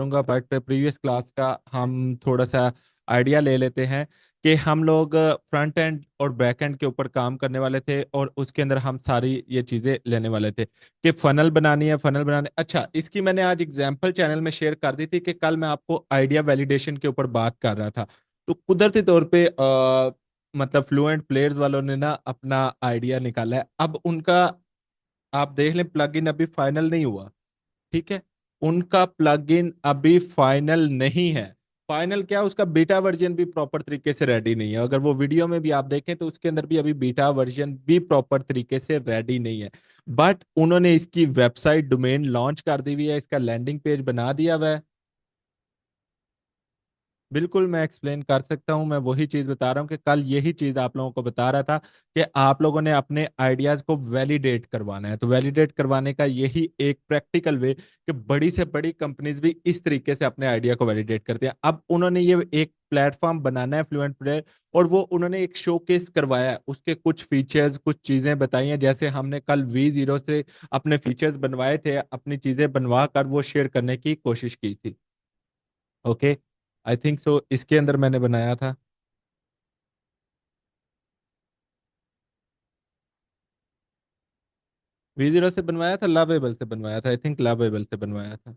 करूंगा, but previous class का हम थोड़ा सा आइडिया ले लेते हैं कि हम लोग फ्रंट एंड और बैक एंड के ऊपर काम करने वाले थे, और उसके अंदर हम सारी ये चीज़ें लेने वाले थे कि फनल बनानी है, फनल बनाने। अच्छा, इसकी मैंने आज एग्जांपल चैनल में शेयर कर दी थी कि कल मैं आपको आइडिया वैलिडेशन के ऊपर बात कर रहा था। तो कुदरती तौर पे मतलब फ्लुएंट प्लेयर्स वालों ने ना अपना आइडिया निकाला है। अब उनका आप देख लें, प्लगइन अभी फाइनल नहीं हुआ, ठीक है। उनका प्लगइन अभी फाइनल नहीं है। फाइनल क्या, उसका बीटा वर्जन भी प्रॉपर तरीके से रेडी नहीं है। अगर वो वीडियो में भी आप देखें तो उसके अंदर भी अभी बीटा वर्जन भी प्रॉपर तरीके से रेडी नहीं है। बट उन्होंने इसकी वेबसाइट डोमेन लॉन्च कर दी हुई है, इसका लैंडिंग पेज बना दिया हुआ है। बिल्कुल, मैं एक्सप्लेन कर सकता हूं। मैं वही चीज बता रहा हूं कि कल यही चीज आप लोगों को बता रहा था कि आप लोगों ने अपने आइडियाज को वैलिडेट करवाना है। तो वैलिडेट करवाने का यही एक प्रैक्टिकल वे कि बड़ी से बड़ी कंपनीज भी इस तरीके से अपने आइडिया को वैलिडेट करती हैं। अब उन्होंने ये एक प्लेटफॉर्म बनाना है फ्लुएंट प्लेयर, और वो उन्होंने एक शोकेस करवाया है, उसके कुछ फीचर्स, कुछ चीजें बताई हैं। जैसे हमने कल V0 से अपने फीचर्स बनवाए थे, अपनी चीजें बनवा कर वो शेयर करने की कोशिश की थी। ओके, आई थिंक सो इसके अंदर मैंने बनाया था। V0 से बनवाया था, लवेबल से बनवाया था, आई थिंक लवेबल से बनवाया था।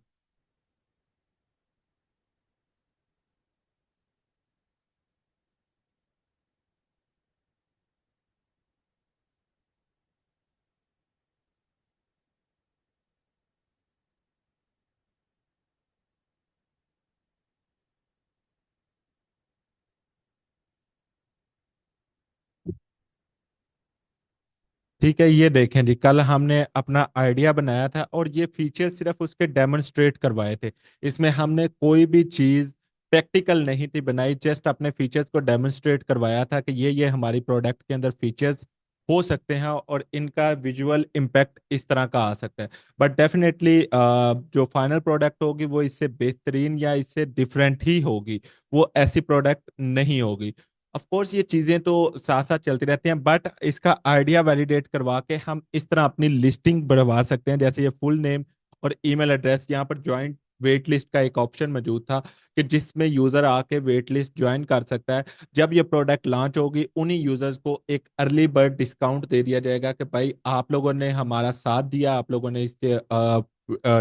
ठीक है, ये देखें जी, कल हमने अपना आइडिया बनाया था और ये फीचर सिर्फ उसके डेमोन्स्ट्रेट करवाए थे। इसमें हमने कोई भी चीज प्रैक्टिकल नहीं थी बनाई, जस्ट अपने फीचर्स को डेमोन्स्ट्रेट करवाया था कि ये हमारी प्रोडक्ट के अंदर फीचर्स हो सकते हैं और इनका विजुअल इम्पैक्ट इस तरह का आ सकता है। बट डेफिनेटली जो फाइनल प्रोडक्ट होगी वो इससे बेहतरीन या इससे डिफरेंट ही होगी, वो ऐसी प्रोडक्ट नहीं होगी। ऑफ कोर्स ये चीजें तो साथ साथ चलती रहती हैं, बट इसका आइडिया वैलिडेट करवा के हम इस तरह अपनी लिस्टिंग बढ़वा सकते हैं। जैसे ये फुल नेम और ईमेल एड्रेस, यहाँ पर ज्वाइंट वेट लिस्ट का एक ऑप्शन मौजूद था कि जिसमें यूजर आके वेट लिस्ट ज्वाइन कर सकता है। जब ये प्रोडक्ट लॉन्च होगी, उन्हीं यूजर्स को एक अर्ली बर्ड डिस्काउंट दे दिया जाएगा कि भाई आप लोगों ने हमारा साथ दिया, आप लोगों ने इसके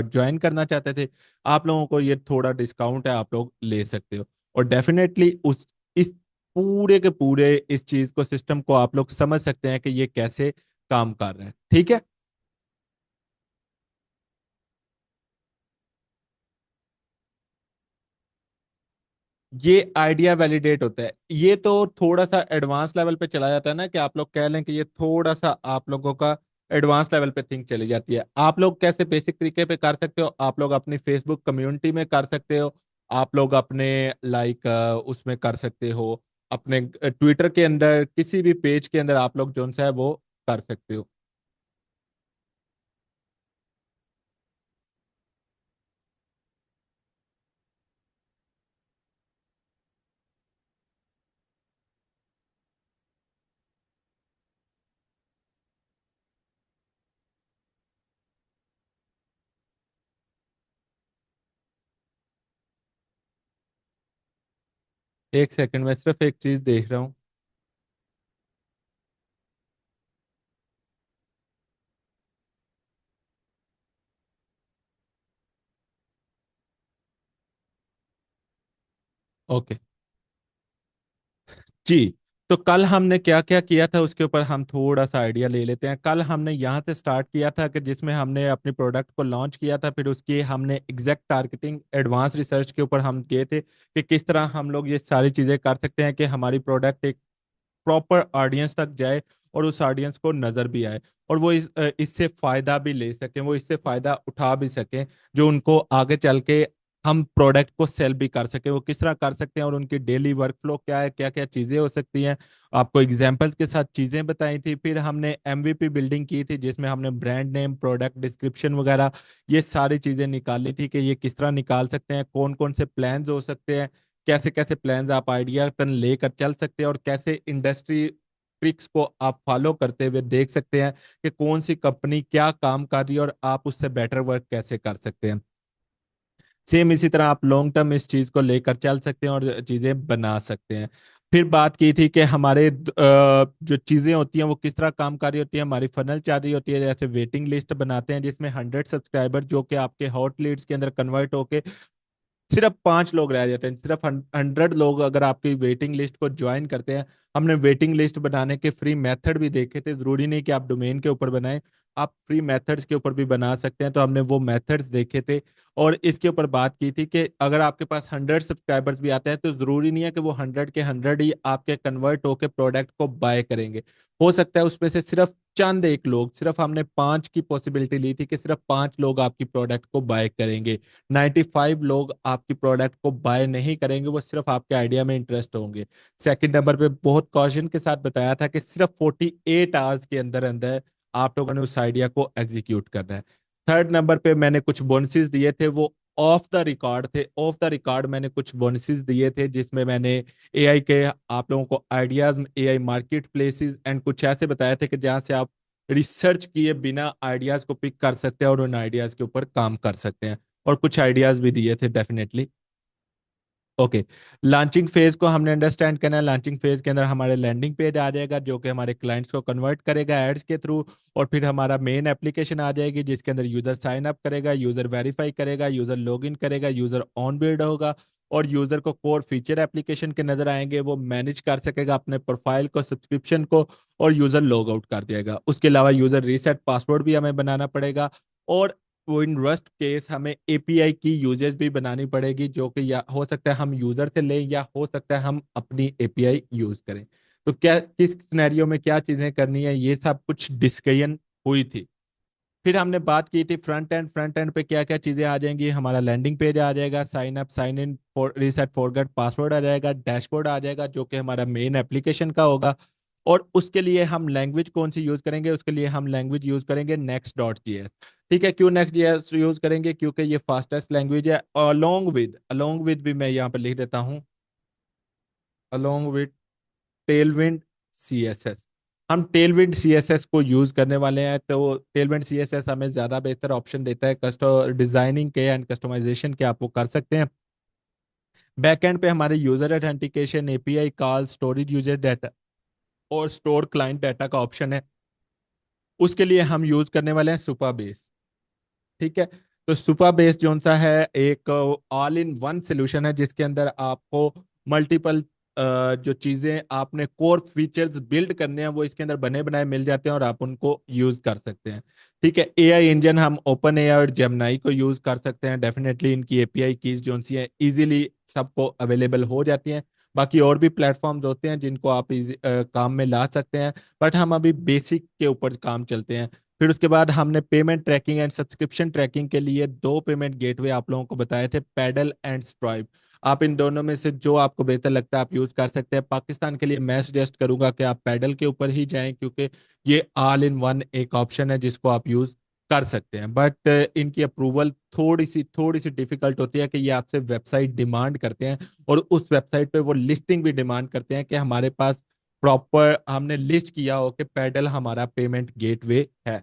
ज्वाइन करना चाहते थे, आप लोगों को ये थोड़ा डिस्काउंट है, आप लोग ले सकते हो। और डेफिनेटली उस इस पूरे के पूरे इस चीज को, सिस्टम को आप लोग समझ सकते हैं कि ये कैसे काम कर रहा है, ठीक है। ये आइडिया वैलिडेट होता है, ये तो थोड़ा सा एडवांस लेवल पे चला जाता है ना, कि आप लोग कह लें कि ये थोड़ा सा आप लोगों का एडवांस लेवल पे थिंक चली जाती है। आप लोग कैसे बेसिक तरीके पे कर सकते हो, आप लोग अपनी फेसबुक कम्युनिटी में कर सकते हो, आप लोग अपने लाइक उसमें कर सकते हो, अपने ट्विटर के अंदर किसी भी पेज के अंदर आप लोग जो सा है वो कर सकते हो। एक सेकंड, मैं सिर्फ एक चीज देख रहा हूँ। ओके जी, तो कल हमने क्या क्या किया था उसके ऊपर हम थोड़ा सा आइडिया ले लेते हैं। कल हमने यहाँ से स्टार्ट किया था कि जिसमें हमने अपनी प्रोडक्ट को लॉन्च किया था, फिर उसकी हमने एग्जैक्ट टारगेटिंग एडवांस रिसर्च के ऊपर हम गए थे कि किस तरह हम लोग ये सारी चीज़ें कर सकते हैं कि हमारी प्रोडक्ट एक प्रॉपर ऑडियंस तक जाए और उस ऑडियंस को नजर भी आए, और वो इससे फायदा भी ले सकें, वो इससे फायदा उठा भी सकें, जो उनको आगे चल के हम प्रोडक्ट को सेल भी कर सके। वो किस तरह कर सकते हैं और उनकी डेली वर्क फ्लो क्या है, क्या क्या चीजें हो सकती हैं। आपको एग्जांपल्स के साथ चीजें बताई थी। फिर हमने MVP बिल्डिंग की थी, जिसमें हमने ब्रांड नेम, प्रोडक्ट डिस्क्रिप्शन वगैरह ये सारी चीजें निकाली थी कि ये किस तरह निकाल सकते हैं, कौन कौन से प्लान्स हो सकते हैं, कैसे कैसे प्लान्स आप आइडिया तन लेकर चल सकते हैं, और कैसे इंडस्ट्री ट्रिक्स को आप फॉलो करते हुए देख सकते हैं कि कौन सी कंपनी क्या काम कर रही है और आप उससे बेटर वर्क कैसे कर सकते हैं। सेम इसी तरह आप लॉन्ग टर्म इस चीज को लेकर चल सकते हैं और चीजें बना सकते हैं। फिर बात की थी कि हमारे जो चीजें होती हैं वो किस तरह काम कर रही होती है, हमारी फनल चल रही होती है, जैसे वेटिंग लिस्ट बनाते हैं जिसमें 100 सब्सक्राइबर जो कि आपके हॉट लीड्स के अंदर कन्वर्ट होके सिर्फ 5 लोग रह जाते हैं, सिर्फ 100 लोग अगर आपकी वेटिंग लिस्ट को ज्वाइन करते हैं। हमने वेटिंग लिस्ट बनाने के फ्री मेथड भी देखे थे, जरूरी नहीं कि आप डोमेन के ऊपर बनाएं, आप फ्री मेथड्स के ऊपर भी बना सकते हैं, तो हमने वो मेथड्स देखे थे। और इसके ऊपर बात की थी कि अगर आपके पास 100 सब्सक्राइबर्स भी आते हैं तो जरूरी नहीं है कि वो 100 के 100 ही आपके कन्वर्ट होकर प्रोडक्ट को बाय करेंगे। हो सकता है उसमें से सिर्फ चंद एक लोग, सिर्फ हमने 5 की पॉसिबिलिटी ली थी कि सिर्फ 5 लोग आपकी प्रोडक्ट को बाय करेंगे, 95 लोग आपकी प्रोडक्ट को बाय नहीं करेंगे, वो सिर्फ आपके आइडिया में इंटरेस्ट होंगे। सेकंड नंबर पे बहुत कॉशन के साथ बताया था कि सिर्फ 48 आवर्स के अंदर अंदर आप लोगों ने उस आइडिया को एग्जीक्यूट करना है। थर्ड नंबर पे मैंने कुछ बोनसेस दिए थे, वो ऑफ द रिकॉर्ड थे। ऑफ द रिकॉर्ड मैंने कुछ बोनसेस दिए थे जिसमें मैंने एआई के आप लोगों को ideas, AI market places and कुछ ऐसे बताए थे कि जहां से आप रिसर्च किए बिना आइडियाज को पिक कर सकते हैं और उन आइडियाज के ऊपर काम कर सकते हैं। और कुछ आइडियाज भी दिए थे डेफिनेटली। ओके, लॉन्चिंग फेज को हमने अंडरस्टैंड करना है। लॉन्चिंग फेज के अंदर हमारे लैंडिंग पेज आ जाएगा जो कि हमारे क्लाइंट्स को कन्वर्ट करेगा एड्स के थ्रू, और फिर हमारा मेन एप्लीकेशन आ जाएगी जिसके अंदर यूजर साइन अप करेगा, यूजर वेरीफाई करेगा, यूजर लॉगिन करेगा, यूजर ऑन बोर्ड होगा, और यूजर को कोर फीचर एप्लीकेशन के नजर आएंगे, वो मैनेज कर सकेगा अपने प्रोफाइल को, सब्सक्रिप्शन को, और यूजर लॉग आउट कर देगा। उसके अलावा यूजर रीसेट पासवर्ड भी हमें बनाना पड़ेगा, और वो इन रस्ट केस हमें एपीआई की यूजेस भी बनानी पड़ेगी जो कि या हो सकता है हम यूजर से लें या हो सकता है हम अपनी एपीआई यूज करें। तो क्या किस सिनेरियो में क्या चीजें करनी है ये सब कुछ डिस्कशन हुई थी। फिर हमने बात की थी फ्रंट एंड। फ्रंट एंड पे क्या क्या चीजें आ जाएंगी, हमारा लैंडिंग पेज आ जाएगा, sign up, sign in, reset forget password आ जाएगा, डैशबोर्ड आ जाएगा जो कि हमारा मेन एप्लीकेशन का होगा। और उसके लिए हम लैंग्वेज कौन सी यूज करेंगे, उसके लिए हम लैंग्वेज यूज करेंगे नेक्स्ट डॉट जीएस। ठीक है, क्यों नेक्स्ट जीएस यूज करेंगे, क्योंकि ये फास्टेस्ट लैंग्वेज है। अलोंग विद भी मैं यहाँ पर लिख देता हूँ, अलोंग विद टेलविंड सीएसएस। हम टेलविंड सीएसएस को यूज करने वाले हैं, तो टेलविंड सीएसएस हमें ज्यादा बेहतर ऑप्शन देता है कस्टम डिजाइनिंग के एंड कस्टमाइजेशन के, आप वो कर सकते हैं। बैकएंड पे हमारे user authentication, API call, storage user data और स्टोर क्लाइंट डाटा का ऑप्शन है। उसके लिए हम यूज करने वाले हैं सुपरबेस। ठीक है, तो सुपरबेस जो सा है एक ऑल इन वन सोल्यूशन है जिसके अंदर आपको मल्टीपल जो चीजें आपने कोर फीचर्स बिल्ड करने हैं वो इसके अंदर बने बनाए मिल जाते हैं और आप उनको यूज कर सकते हैं। ठीक है, एआई इंजन हम ओपन एआई और जेमिनाई को यूज कर सकते हैं, डेफिनेटली इनकी एपीआई कीज जो सी हैं इजीली सबको अवेलेबल हो जाती हैं। बाकी और भी प्लेटफॉर्म्स होते हैं जिनको आप काम में ला सकते हैं, बट हम अभी बेसिक के ऊपर काम चलते हैं। फिर उसके बाद हमने payment tracking and subscription tracking के लिए 2 पेमेंट गेटवे आप लोगों को बताए थे, पैडल एंड स्ट्राइप। आप इन दोनों में से जो आपको बेहतर लगता है आप यूज कर सकते हैं। पाकिस्तान के लिए मैं सजेस्ट करूंगा कि आप पैडल के ऊपर ही जाएं क्योंकि ये ऑल इन वन एक ऑप्शन है जिसको आप यूज कर सकते हैं, बट इनकी अप्रूवल थोड़ी सी डिफिकल्ट होती है कि ये आपसे वेबसाइट डिमांड करते हैं और उस वेबसाइट पे वो लिस्टिंग भी डिमांड करते हैं कि हमारे पास प्रॉपर हमने लिस्ट किया हो कि पैडल हमारा पेमेंट गेटवे है।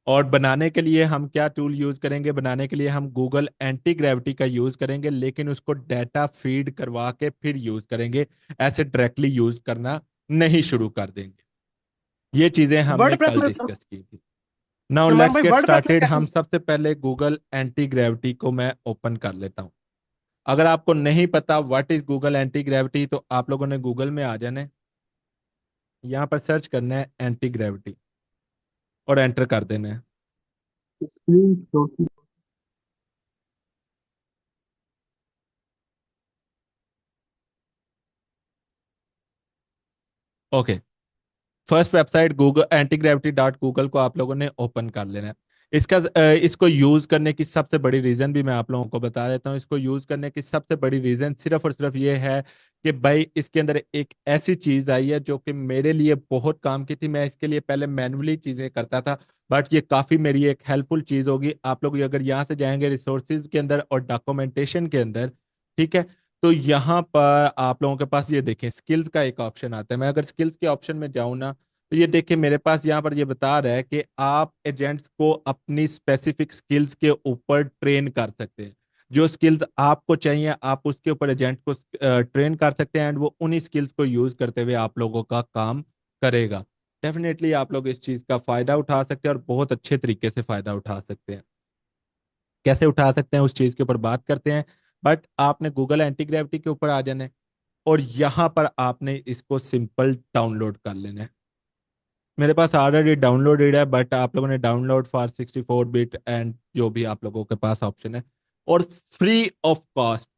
और बनाने के लिए हम क्या टूल यूज करेंगे, बनाने के लिए हम गूगल एंटी ग्रेविटी का यूज करेंगे, लेकिन उसको डाटा फीड करवा के फिर यूज करेंगे, ऐसे डायरेक्टली यूज करना नहीं शुरू कर देंगे। ये चीजें हमने वर्डप्रेस कल में डिस्कस की थी। नाउ तमाम लेट्स भाई गेट वर्डप्रेस में स्टार्टेड। कैसे? हम सबसे पहले गूगल एंटी ग्रेविटी को मैं ओपन कर लेता हूँ। अगर आपको नहीं पता what is Google anti gravity तो आप लोगों ने गूगल में आ जाना है, यहाँ पर सर्च करना है एंटी ग्रेविटी और एंटर कर देना है। Screen shot. Okay, first website Google antiGravity.google को आप लोगों ने ओपन कर लेना है। इसको यूज करने की सबसे बड़ी रीजन भी मैं आप लोगों को बता देता हूँ। इसको यूज करने की सबसे बड़ी रीजन सिर्फ और सिर्फ ये है कि भाई इसके अंदर एक ऐसी चीज आई है जो कि मेरे लिए बहुत काम की थी। मैं इसके लिए पहले मैनुअली चीजें करता था, बट ये काफी मेरी एक हेल्पफुल चीज होगी। आप लोग अगर यहाँ से जाएंगे रिसोर्सेज के अंदर और डॉक्यूमेंटेशन के अंदर, ठीक है, तो यहाँ पर आप लोगों के पास ये देखें स्किल्स का एक ऑप्शन आता है। मैं अगर स्किल्स के ऑप्शन में जाऊँ ना, तो तो ये देखिए मेरे पास यहाँ पर ये बता रहा है कि आप एजेंट्स को अपनी स्पेसिफिक स्किल्स के ऊपर ट्रेन कर सकते हैं। जो स्किल्स आपको चाहिए आप उसके ऊपर एजेंट को ट्रेन कर सकते हैं, एंड वो उन्हीं स्किल्स को यूज करते हुए आप लोगों का काम करेगा। डेफिनेटली आप लोग इस चीज का फायदा उठा सकते हैं और बहुत अच्छे तरीके से फायदा उठा सकते हैं। कैसे उठा सकते हैं उस चीज के ऊपर बात करते हैं। बट आपने गूगल एंटी ग्रेविटी के ऊपर आ जाना है, और यहाँ पर आपने इसको सिंपल डाउनलोड कर लेना है। मेरे पास ऑलरेडी डाउनलोडेड है, बट आप लोगों ने डाउनलोड फॉर 64 बिट एंड जो भी आप लोगों के पास ऑप्शन है। और free of cost,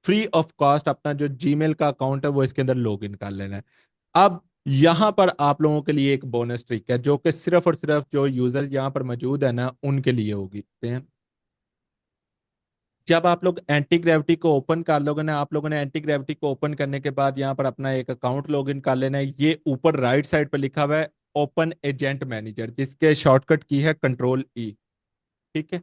free of cost अपना जो जीमेल का अकाउंट है वो इसके अंदर लॉग इन कर लेना है। अब यहाँ पर आप लोगों के लिए एक बोनस ट्रिक है जो कि सिर्फ और सिर्फ जो यूजर्स यहाँ पर मौजूद है ना उनके लिए होगी। जब आप लोग एंटी ग्रेविटी को ओपन कर लोगे ना, आप लोगों ने एंटी ग्रेविटी को ओपन करने के बाद यहाँ पर अपना एक अकाउंट लॉगिन कर लेना है। ये ऊपर राइट साइड पे लिखा हुआ है ओपन एजेंट मैनेजर, जिसके शॉर्टकट की है कंट्रोल E। ठीक है।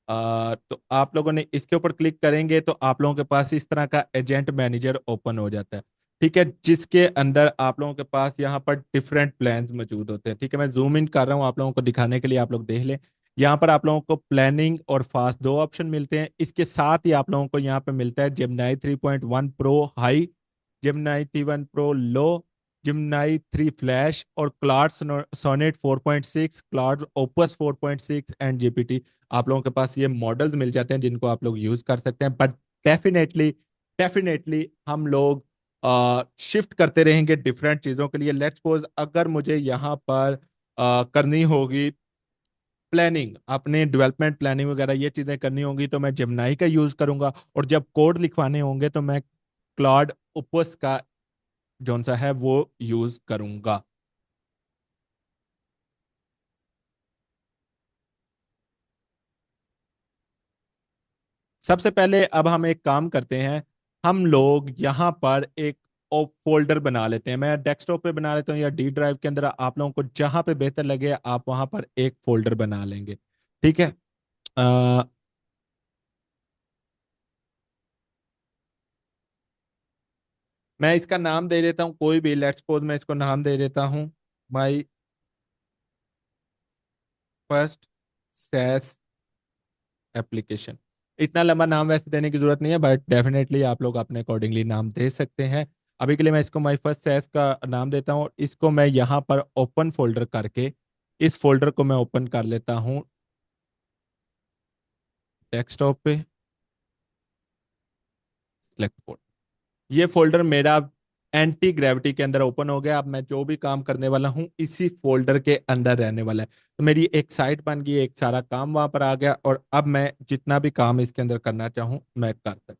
तो आप लोगों ने इसके ऊपर क्लिक करेंगे तो आप लोगों के पास इस तरह का एजेंट मैनेजर ओपन हो जाता है। ठीक है, जिसके अंदर आप लोगों के पास यहाँ पर डिफरेंट प्लान्स मौजूद होते हैं। ठीक है, मैं जूम इन कर रहा हूँ आप लोगों को दिखाने के लिए, आप लोग देख लें। यहाँ पर आप लोगों को प्लानिंग और फास्ट दो ऑप्शन मिलते हैं। इसके साथ ही आप लोगों को यहाँ पे मिलता है Gemini 3.1 pro high, Gemini T1 pro low, Gemini 3 flash, और Claude Sonnet 4.6, Claude Opus 4.6 and GPT. आप लोगों के पास ये मॉडल्स मिल जाते हैं जिनको आप लोग यूज कर सकते हैं। बट डेफिनेटली डेफिनेटली हम लोग शिफ्ट करते रहेंगे डिफरेंट चीज़ों के लिए। लेट्स सपोज अगर मुझे यहाँ पर करनी होगी प्लानिंग, अपने डेवलपमेंट प्लानिंग वगैरह ये चीज़ें करनी होंगी तो मैं जेमिनाई का यूज़ करूंगा, और जब कोड लिखवाने होंगे तो मैं क्लाउड ओपस का जौन सा है वो यूज़ करूंगा। सबसे पहले अब हम एक काम करते हैं, हम लोग यहाँ पर एक फोल्डर बना लेते हैं। मैं डेस्कटॉप पे बना लेता हूँ या डी ड्राइव के अंदर, आप लोगों को जहाँ पे बेहतर लगे आप वहाँ पर एक फोल्डर बना लेंगे। ठीक है। अ, मैं इसका नाम दे देता हूँ कोई भी, लेट्स सपोज मैं इसको नाम दे देता हूँ माई फर्स्ट सैस एप्लीकेशन। इतना लंबा नाम वैसे देने की जरूरत नहीं है, बट डेफिनेटली आप लोग अपने अकॉर्डिंगली नाम दे सकते हैं। अभी के लिए मैं इसको माई फर्स्ट सैस का नाम देता हूँ। इसको मैं यहाँ पर ओपन फोल्डर करके इस फोल्डर को मैं ओपन कर लेता हूँ डेस्कटॉप पे, सिलेक्ट फोल्डर। ये फोल्डर मेरा एंटी ग्रेविटी के अंदर ओपन हो गया। अब मैं जो भी काम करने वाला हूँ इसी फोल्डर के अंदर रहने वाला है। तो मेरी एक साइट बन गई, एक सारा काम वहां पर आ गया, और अब मैं जितना भी काम इसके अंदर करना चाहूँ मैं कर सकता।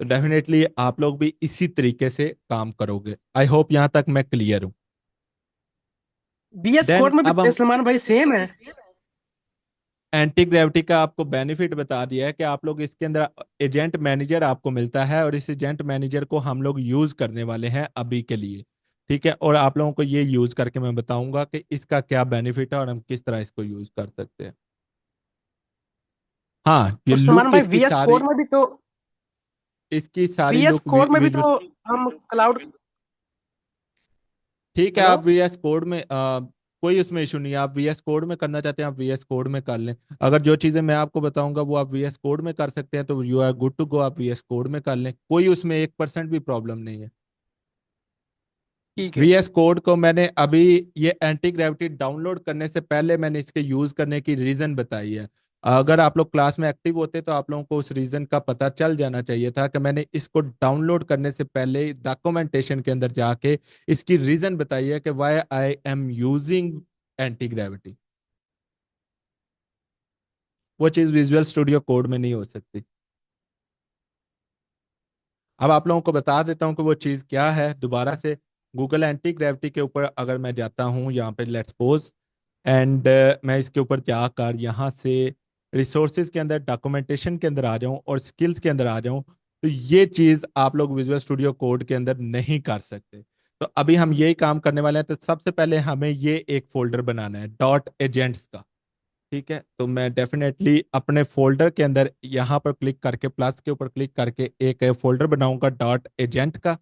तो डेफिनेटली आप लोग भी इसी तरीके से काम करोगे। आई होप यहाँ तक मैं क्लियर हूँ। बीएस देन कोड में अब भी हम सलमान भाई सेम है। एंटी ग्रेविटी का आपको बेनिफिट बता दिया है कि आप लोग इसके अंदर एजेंट मैनेजर आपको मिलता है, और इस एजेंट मैनेजर को हम लोग यूज करने वाले हैं अभी के लिए। ठीक है, और आप लोगों को ये यूज करके मैं बताऊंगा कि इसका क्या बेनिफिट है और हम किस तरह इसको यूज कर सकते हैं। हाँ, ये और सलमान लुक भाई इसकी वीएस सारी, कोड में भी तो इसकी सारी वीएस लुक कोड में भी विजुअल। तो हम क्लाउड। ठीक है, हेलो। आप वीएस कोड में कोई उसमें इशू नहीं है। आप वीएस कोड में करना चाहते हैं आप वीएस कोड में कर लें। अगर जो चीज़ें मैं आपको बताऊंगा वो आप वीएस कोड में कर सकते हैं तो you are good to go, आप वीएस कोड में कर लें, कोई उसमें 1% भी प्रॉब्लम नहीं है। ठीक है। वीएस कोड को मैंने अभी ये एंटी ग्रेविटी डाउनलोड करने से पहले मैंने इसके यूज करने की रीजन बताई है। अगर आप लोग क्लास में एक्टिव होते तो आप लोगों को उस रीजन का पता चल जाना चाहिए था कि मैंने इसको डाउनलोड करने से पहले डॉक्यूमेंटेशन के अंदर जाके इसकी रीजन बताई है कि why I am using Antigravity. वो चीज विजुअल स्टूडियो कोड में नहीं हो सकती। अब आप लोगों को बता देता हूँ कि वो चीज़ क्या है दोबारा से। गूगल एंटी ग्रेविटी के ऊपर अगर मैं जाता हूँ यहाँ पे लेट्स सपोज, एंड मैं इसके ऊपर जाकर यहाँ से रिसोर्सेज के अंदर डॉक्यूमेंटेशन के अंदर आ जाऊँ और स्किल्स के अंदर आ जाऊँ, तो ये चीज़ आप लोग विजुअल स्टूडियो कोड के अंदर नहीं कर सकते। तो अभी हम यही काम करने वाले हैं। तो सबसे पहले हमें ये एक फोल्डर बनाना है डॉट एजेंट्स का। ठीक है, तो मैं डेफिनेटली अपने फोल्डर के अंदर यहाँ पर क्लिक करके प्लस के ऊपर क्लिक करके एक फोल्डर बनाऊंगा डॉट एजेंट का।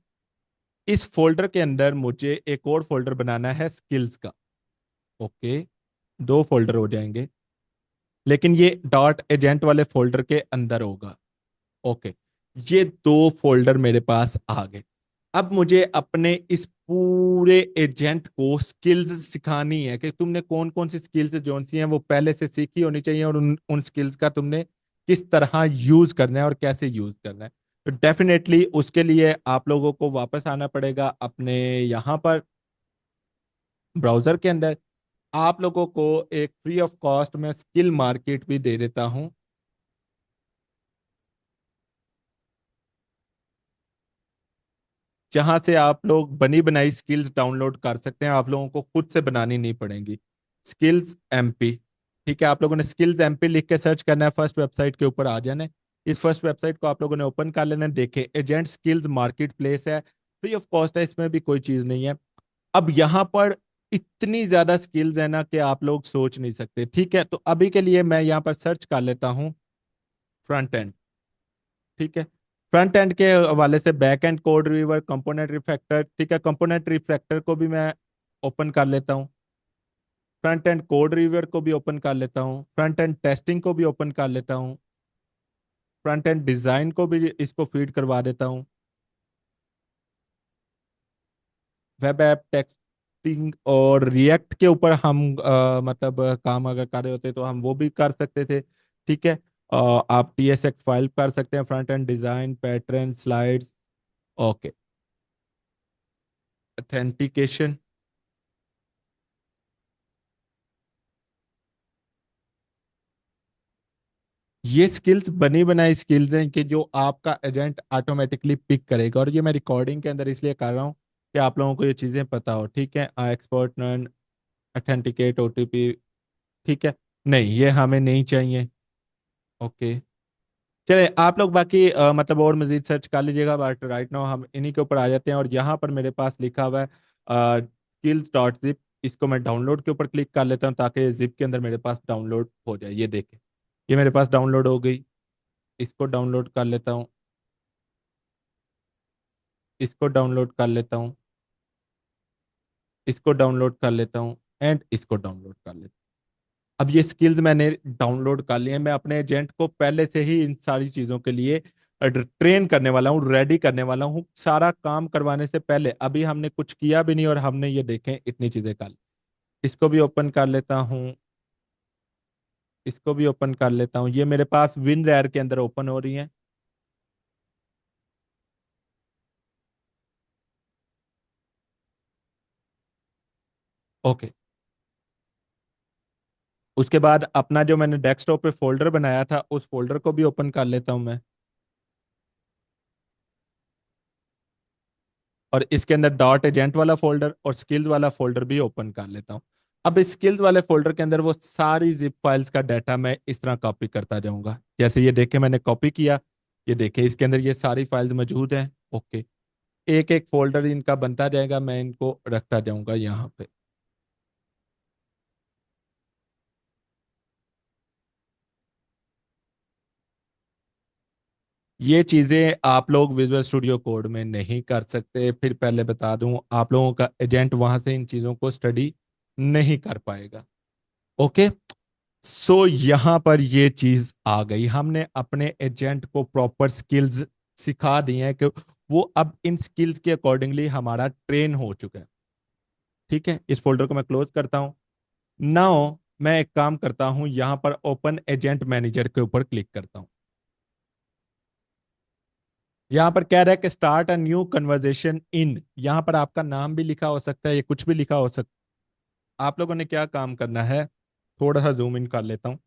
इस फोल्डर के अंदर मुझे एक और फोल्डर बनाना है स्किल्स का। ओके, दो फोल्डर हो जाएंगे, लेकिन ये डॉट एजेंट वाले फोल्डर के अंदर होगा। ओके, ये दो फोल्डर मेरे पास आ गए। अब मुझे अपने इस पूरे एजेंट को स्किल्स सिखानी है कि तुमने कौन कौन सी स्किल्स जो सी हैं वो पहले से सीखी होनी चाहिए, और उन स्किल्स का तुमने किस तरह यूज करना है और कैसे यूज करना है। तो डेफिनेटली उसके लिए आप लोगों को वापस आना पड़ेगा अपने यहाँ पर ब्राउजर के अंदर। आप लोगों को एक फ्री ऑफ कॉस्ट में स्किल मार्केट भी दे देता हूं, जहां से आप लोग बनी बनाई स्किल्स डाउनलोड कर सकते हैं, आप लोगों को खुद से बनानी नहीं पड़ेंगी। स्किल्स एमपी, ठीक है, आप लोगों ने स्किल्स एमपी लिख के सर्च करना है, फर्स्ट वेबसाइट के ऊपर आ जाना है। इस फर्स्ट वेबसाइट को आप लोगों ने ओपन कर लेना है। देखे, एजेंट स्किल्स मार्केट प्लेस है, फ्री ऑफ कॉस्ट है, इसमें भी कोई चीज नहीं है। अब यहाँ पर इतनी ज्यादा स्किल्स है ना कि आप लोग सोच नहीं सकते। ठीक है, तो अभी के लिए मैं यहाँ पर सर्च कर लेता हूँ फ्रंट एंड। ठीक है, फ्रंट एंड के हवाले से back and code reviewer, component refactor. ठीक है, कंपोनेंट रिफैक्टर को भी मैं ओपन कर लेता हूँ। फ्रंट एंड कोड रिव्यूअर को भी ओपन कर लेता हूँ। फ्रंट एंड टेस्टिंग को भी ओपन कर लेता हूँ। फ्रंट एंड डिजाइन को भी इसको फीड करवा देता हूँ। वेब ऐप टेक्सटिंग और रिएक्ट के ऊपर हम मतलब काम अगर कर रहे होते तो हम वो भी कर सकते थे। ठीक है, आप TSX फाइल कर सकते हैं, front end design, pattern, slides. Okay, authentication. ये स्किल्स बनी बनाई स्किल्स हैं कि जो आपका एजेंट ऑटोमेटिकली पिक करेगा, और ये मैं रिकॉर्डिंग के अंदर इसलिए कर रहा हूँ कि आप लोगों को ये चीज़ें पता हो। ठीक है, एक्सपोर्ट नन, ऑथेंटिकेट OTP। ठीक है, नहीं ये हमें नहीं चाहिए। ओके, चले आप लोग बाकी मतलब और मजीद सर्च कर लीजिएगा, बट राइट नाउ हम इन्हीं के ऊपर आ जाते हैं। और यहाँ पर मेरे पास लिखा हुआ है skills.zip। इसको मैं डाउनलोड के ऊपर क्लिक कर लेता हूँ ताकि जिप के अंदर मेरे पास डाउनलोड हो जाए। ये देखें, ये मेरे पास डाउनलोड हो गई। इसको डाउनलोड कर लेता हूँ, इसको डाउनलोड कर लेता हूँ, इसको डाउनलोड कर लेता हूँ, एंड इसको डाउनलोड कर लेता हूँ। अब ये स्किल्स मैंने डाउनलोड कर लिए हैं। मैं अपने एजेंट को पहले से ही इन सारी चीज़ों के लिए ट्रेन करने वाला हूँ, रेडी करने वाला हूँ सारा काम करवाने से पहले। अभी हमने कुछ किया भी नहीं और हमने ये देखें इतनी चीज़ें कर ली। इसको भी ओपन कर लेता हूँ, इसको भी ओपन कर लेता हूँ। ये मेरे पास विन रेयर के अंदर ओपन हो रही है। ओके, उसके बाद अपना जो मैंने डेस्कटॉप पे फोल्डर बनाया था उस फोल्डर को भी ओपन कर लेता हूँ मैं, और इसके अंदर डॉट एजेंट वाला फोल्डर और स्किल्स वाला फोल्डर भी ओपन कर लेता हूँ। अब इस स्किल्स वाले फोल्डर के अंदर वो सारी जिप फाइल्स का डाटा मैं इस तरह कॉपी करता जाऊंगा, जैसे ये देखे मैंने कॉपी किया। ये देखे इसके अंदर ये सारी फाइल्स मौजूद हैं। ओके, एक एक फोल्डर इनका बनता जाएगा, मैं इनको रखता जाऊंगा यहाँ पे। ये चीजें आप लोग विजुअल स्टूडियो कोड में नहीं कर सकते। फिर पहले बता दूं, आप लोगों का एजेंट वहां से इन चीजों को स्टडी नहीं कर पाएगा। ओके, सो यहाँ पर ये चीज आ गई, हमने अपने एजेंट को प्रॉपर स्किल्स सिखा दी हैं कि वो अब इन स्किल्स के अकॉर्डिंगली हमारा ट्रेन हो चुका है। ठीक है, इस फोल्डर को मैं क्लोज करता हूँ। नाउ मैं एक काम करता हूँ, यहाँ पर ओपन एजेंट मैनेजर के ऊपर क्लिक करता हूँ। यहाँ पर कह रहा है कि स्टार्ट अ न्यू कन्वर्जेशन इन, यहाँ पर आपका नाम भी लिखा हो सकता है, ये कुछ भी लिखा हो सकता है। आप लोगों ने क्या काम करना है, थोड़ा सा जूम इन कर लेता हूँ।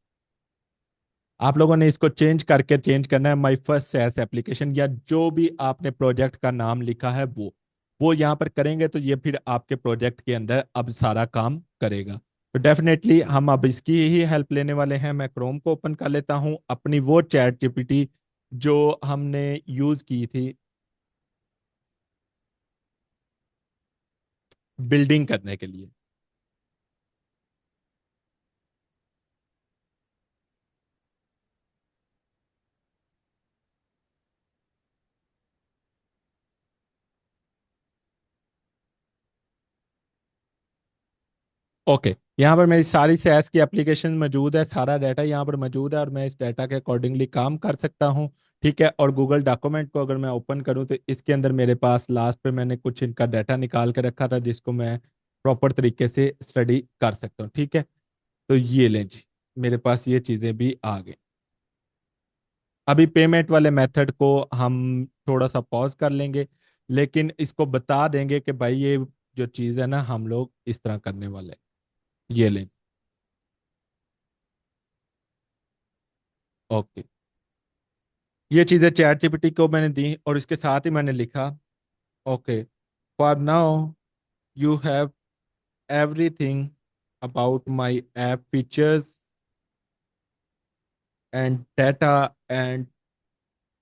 आप लोगों ने इसको चेंज करके चेंज करना है माई फर्स्ट सैस एप्लीकेशन, या जो भी आपने प्रोजेक्ट का नाम लिखा है वो यहाँ पर करेंगे तो ये फिर आपके प्रोजेक्ट के अंदर अब सारा काम करेगा। तो डेफिनेटली हम अब इसकी ही हेल्प लेने वाले हैं। मैं क्रोम को ओपन कर लेता हूँ, अपनी वो चैट जीपीटी जो हमने यूज की थी बिल्डिंग करने के लिए। ओके, यहाँ पर मेरी सारी SaaS की एप्लीकेशन मौजूद है, सारा डाटा यहाँ पर मौजूद है और मैं इस डाटा के अकॉर्डिंगली काम कर सकता हूँ। ठीक है, और गूगल डॉक्यूमेंट को अगर मैं ओपन करूँ तो इसके अंदर मेरे पास लास्ट पे मैंने कुछ इनका डाटा निकाल के रखा था जिसको मैं प्रॉपर तरीके से स्टडी कर सकता हूँ। ठीक है, तो ये लें जी, मेरे पास ये चीज़ें भी आ गई। अभी पेमेंट वाले मेथड को हम थोड़ा सा पॉज कर लेंगे, लेकिन इसको बता देंगे कि भाई ये जो चीज़ है ना हम लोग इस तरह करने वाले हैं। ये लें। ओके, ये चीज़ें चैट जीपीटी को मैंने दी और इसके साथ ही मैंने लिखा, okay, for now you have everything about my app features and data and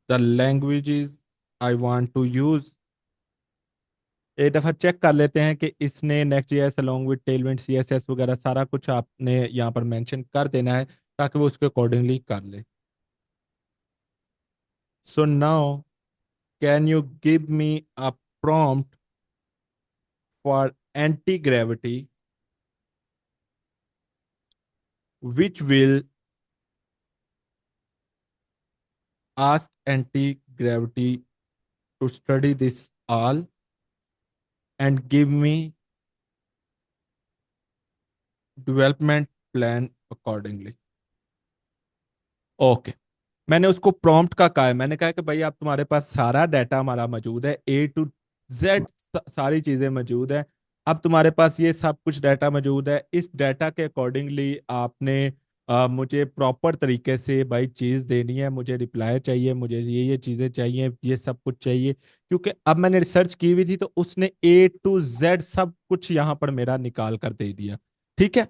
the languages I want to use. एक दफ़ा चेक कर लेते हैं कि इसने Next JS along with Tailwind CSS वगैरह सारा कुछ आपने यहाँ पर मेंशन कर देना है ताकि वो उसके अकॉर्डिंगली कर ले। So now can you give me a prompt for anti gravity which will ask anti-gravity to study this all and give me development plan accordingly। Okay, मैंने उसको प्रॉम्प्ट का कहा है, मैंने कहा कि भाई आप तुम्हारे पास सारा डाटा हमारा मौजूद है, A to Z सारी चीजें मौजूद है। अब तुम्हारे पास ये सब कुछ डाटा मौजूद है, इस डाटा के अकॉर्डिंगली आपने मुझे प्रॉपर तरीके से भाई चीज देनी है, मुझे रिप्लाई चाहिए, मुझे ये चीजें चाहिए, ये सब कुछ चाहिए। क्योंकि अब मैंने रिसर्च की हुई थी तो उसने A to Z सब कुछ यहाँ पर मेरा निकाल कर दे दिया। ठीक है,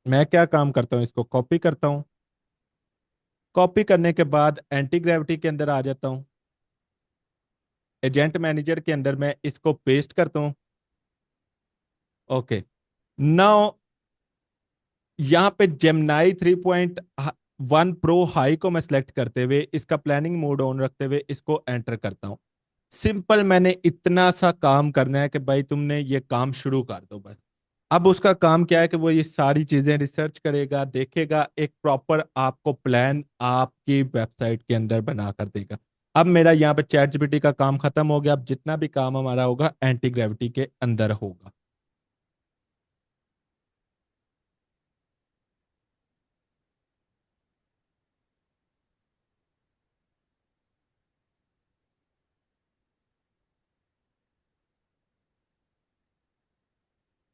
मैं क्या काम करता हूँ, इसको कॉपी करता हूँ। कॉपी करने के बाद एंटी ग्रेविटी के अंदर आ जाता हूँ, एजेंट मैनेजर के अंदर मैं इसको पेस्ट करता हूँ। ओके, नाउ यहाँ पे जेमिनाई 3.1 प्रो हाई को मैं सेलेक्ट करते हुए इसका प्लानिंग मोड ऑन रखते हुए इसको एंटर करता हूँ। सिंपल, मैंने इतना सा काम करना है कि भाई तुमने ये काम शुरू कर दो बस। अब उसका काम क्या है कि वो ये सारी चीजें रिसर्च करेगा, देखेगा, एक प्रॉपर आपको प्लान आपकी वेबसाइट के अंदर बना कर देगा। अब मेरा यहाँ पे चैट जीपीटी का काम खत्म हो गया, अब जितना भी काम हमारा होगा एंटी ग्रेविटी के अंदर होगा।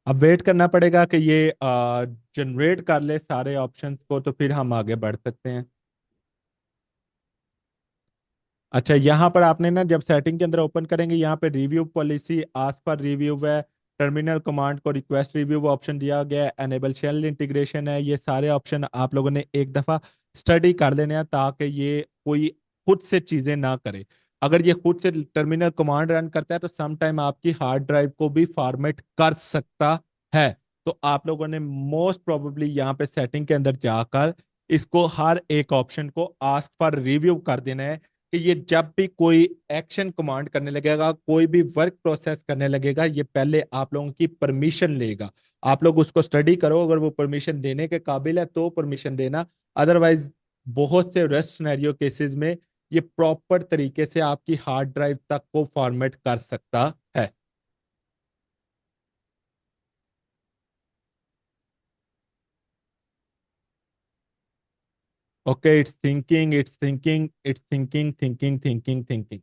अब वेट करना पड़ेगा कि ये जनरेट कर ले सारे ऑप्शंस को, तो फिर हम आगे बढ़ सकते हैं। अच्छा, यहाँ पर आपने ना जब सेटिंग के अंदर ओपन करेंगे, यहाँ पे review policy, ask for review है, टर्मिनल कमांड को रिक्वेस्ट रिव्यू ऑप्शन दिया गया है, एनेबल शेल इंटीग्रेशन है, ये सारे ऑप्शन आप लोगों ने एक दफा स्टडी कर लेने हैं ताकि ये कोई खुद से चीजें ना करे। अगर ये खुद से टर्मिनल कमांड रन करता है तो सम टाइम आपकी हार्ड ड्राइव को भी फॉर्मेट कर सकता है। तो आप लोगों ने मोस्ट प्रोबेबली यहाँ पे सेटिंग के अंदर जाकर इसको हर एक ऑप्शन को आस्क फॉर रिव्यू कर देना है कि ये जब भी कोई एक्शन कमांड करने लगेगा, कोई भी वर्क प्रोसेस करने लगेगा, ये पहले आप लोगों की परमिशन लेगा। आप लोग उसको स्टडी करो, अगर वो परमिशन देने के काबिल है तो परमिशन देना, अदरवाइज बहुत से रेस्ट सिनेरियो केसेस में ये प्रॉपर तरीके से आपकी हार्ड ड्राइव तक को फॉर्मेट कर सकता है। Okay, it's thinking, it's thinking, it's thinking, thinking, thinking, thinking.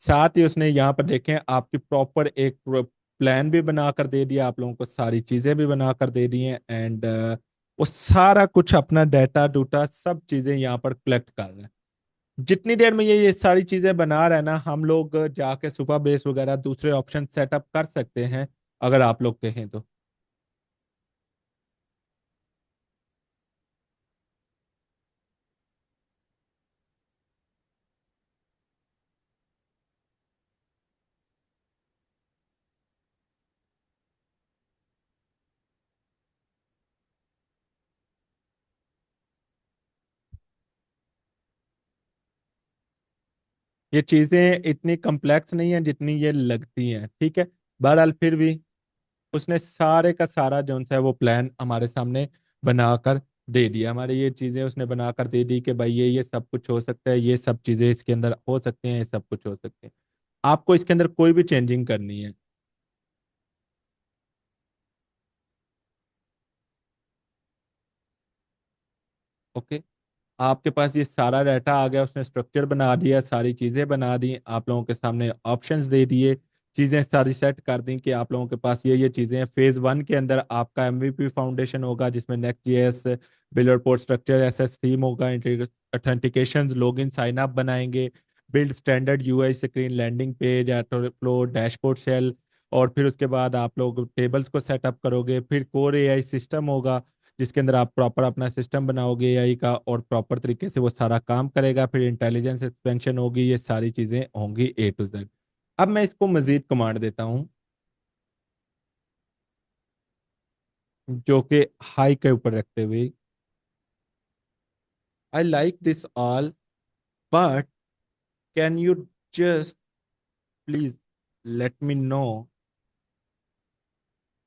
साथ ही उसने यहाँ पर देखें आपकी प्रॉपर एक प्लान भी बना कर दे दिया, आप लोगों को सारी चीजें भी बना कर दे दी हैं, एंड वो सारा कुछ अपना डाटा डूटा सब चीजें यहाँ पर कलेक्ट कर रहे हैं। जितनी देर में ये सारी चीजें बना रहा है ना, हम लोग जाके सुपर बेस वगैरह दूसरे ऑप्शन सेटअप कर सकते हैं अगर आप लोग कहें तो। ये चीजें इतनी कम्प्लेक्स नहीं है जितनी ये लगती हैं। ठीक है, बहरहाल फिर भी उसने सारे का सारा जो है वो प्लान हमारे सामने बनाकर दे दिया। हमारी ये चीजें उसने बनाकर दे दी कि भाई ये सब कुछ हो सकता है, ये सब चीजें इसके अंदर हो सकती हैं, ये सब कुछ हो सकते हैं। आपको इसके अंदर कोई भी चेंजिंग करनी है। ओके, आपके पास ये सारा डाटा आ गया, उसने स्ट्रक्चर बना दिया, सारी चीजें बना दी, आप लोगों के सामने ऑप्शंस दे दिए, चीजें सारी सेट कर दी कि आप लोगों के पास ये चीजें हैं। फेज 1 के अंदर आपका एमवीपी फाउंडेशन होगा, जिसमें Next JS, builder port structure, SS theme होगा, ऑथेंटिकेशन, लॉगिन, साइन अप बनाएंगे, build standard UI screen, landing page, flow, dashboard shell, और फिर उसके बाद आप लोग टेबल्स को सेटअप करोगे। फिर कोर एआई सिस्टम होगा, जिसके अंदर आप प्रॉपर अपना सिस्टम बनाओगे एआई का, और प्रॉपर तरीके से वो सारा काम करेगा। फिर इंटेलिजेंस एक्सपेंशन होगी, ये सारी चीजें होंगी ए टू जेड। अब मैं इसको मजीद कमांड देता हूँ, जो कि हाई के ऊपर रखते हुए, I like this all, but can you just please let me know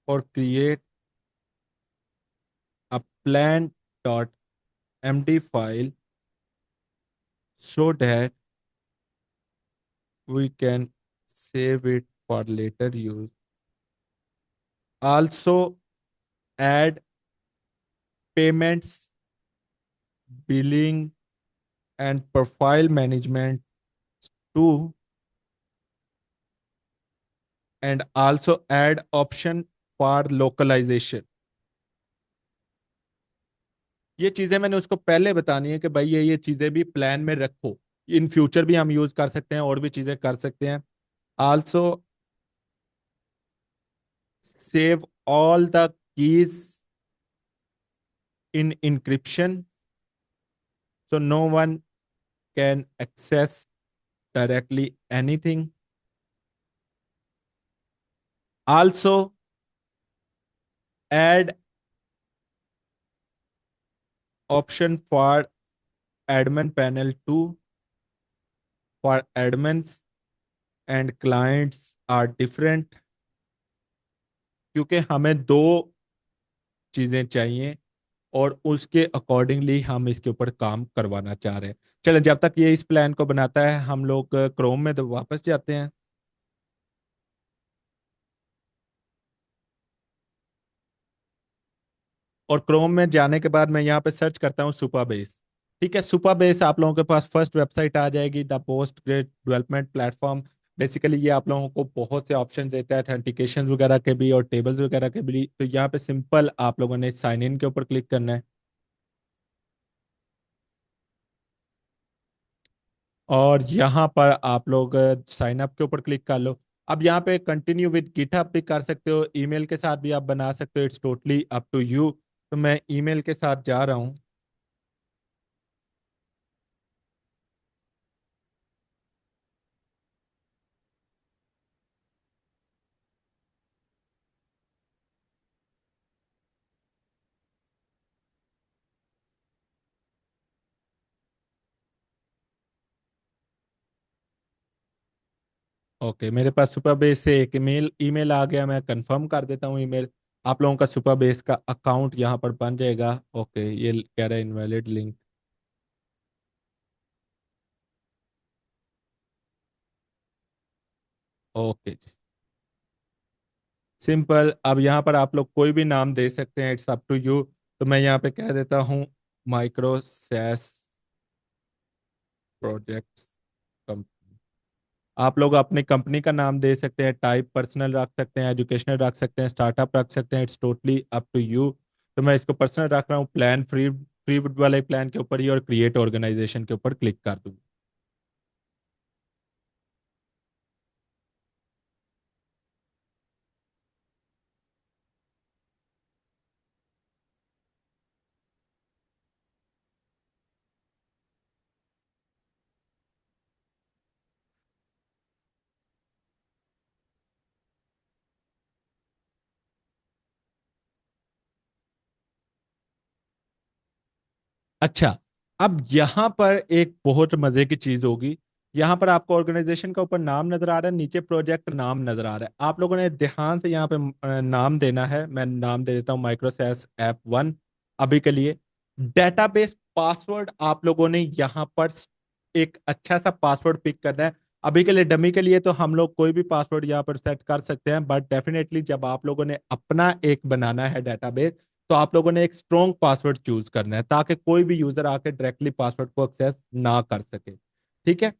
और create a plan dot md file so that we can save it for later use. Also add payments, billing, and profile management too, and also add option for localization। ये चीजें मैंने उसको पहले बतानी है कि भाई ये चीजें भी प्लान में रखो, इन फ्यूचर भी हम यूज कर सकते हैं और भी चीजें कर सकते हैं। Also save all the keys in encryption so no one can access directly anything. Also add option for admin panel too, for admins and clients are different, क्योंकि हमें दो चीजें चाहिए और उसके अकॉर्डिंगली हम इसके ऊपर काम करवाना चाह रहे हैं। चलें, जब तक ये इस प्लान को बनाता है हम लोग क्रोम में तो वापस जाते हैं। और क्रोम में जाने के बाद मैं यहाँ पे सर्च करता हूँ सुपरबेस। ठीक है, सुपरबेस आप लोगों के पास फर्स्ट वेबसाइट आ जाएगी, the post grade development platform. Basically ये आप लोगों को बहुत से ऑप्शन देता है, ऑथेंटिकेशन वगैरह के भी और टेबल्स वगैरह के भी। तो यहाँ पे सिंपल आप लोगों ने साइन इन के ऊपर क्लिक करना है, और यहाँ पर आप लोग साइन अप के ऊपर क्लिक कर लो। अब यहाँ पे कंटिन्यू विद गिटहब भी कर सकते हो, ईमेल के साथ भी आप बना सकते हो, it's totally up to you. तो मैं ईमेल के साथ जा रहा हूँ। ओके, मेरे पास सुपरबेस से एक ईमेल ईमेल आ गया, मैं कंफर्म कर देता हूँ ईमेल। आप लोगों का सुपरबेस का अकाउंट यहाँ पर बन जाएगा। ओके, ये कह रहा है इनवैलिड लिंक। ओके जी, सिंपल। अब यहाँ पर आप लोग कोई भी नाम दे सकते हैं, इट्स अप टू यू। तो मैं यहाँ पे कह देता हूँ माइक्रो सैस प्रोजेक्ट्स। आप लोग अपनी कंपनी का नाम दे सकते हैं, टाइप पर्सनल रख सकते हैं, एजुकेशनल रख सकते हैं, स्टार्टअप रख सकते हैं, it's totally up to you. तो मैं इसको पर्सनल रख रहा हूँ, प्लान फ्री फ्री वाले प्लान के ऊपर ही, और क्रिएट ऑर्गेनाइजेशन के ऊपर क्लिक कर दूँ। अच्छा, अब यहाँ पर एक बहुत मजे की चीज होगी। यहाँ पर आपको ऑर्गेनाइजेशन का ऊपर नाम नजर आ रहा है, नीचे प्रोजेक्ट नाम नजर आ रहा है। आप लोगों ने ध्यान से यहाँ पे नाम देना है। मैं नाम दे देता हूँ माइक्रोसैस ऐप वन अभी के लिए। डेटाबेस पासवर्ड आप लोगों ने यहाँ पर एक अच्छा सा पासवर्ड पिक करना है। अभी के लिए डमी के लिए तो हम लोग कोई भी पासवर्ड यहाँ पर सेट कर सकते हैं, बट डेफिनेटली जब आप लोगों ने अपना एक बनाना है डेटाबेस, तो आप लोगों ने एक स्ट्रॉन्ग पासवर्ड चूज करना है ताकि कोई भी यूजर आके डायरेक्टली पासवर्ड को एक्सेस ना कर सके। ठीक है।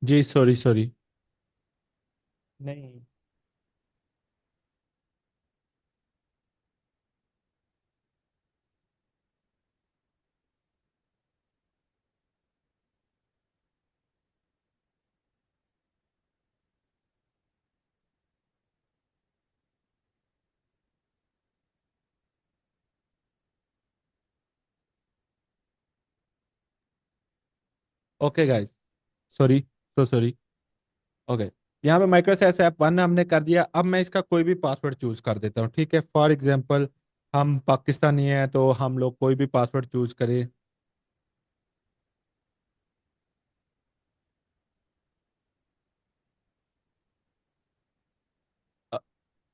जी सॉरी सॉरी। नहीं। Okay guys, sorry, so sorry. Okay, यहाँ पे माइक्रोसॉफ्ट ऐप वन हमने कर दिया। अब मैं इसका कोई भी पासवर्ड चूज कर देता हूँ। ठीक है, फॉर एग्जांपल हम पाकिस्तानी हैं तो हम लोग कोई भी पासवर्ड चूज करें।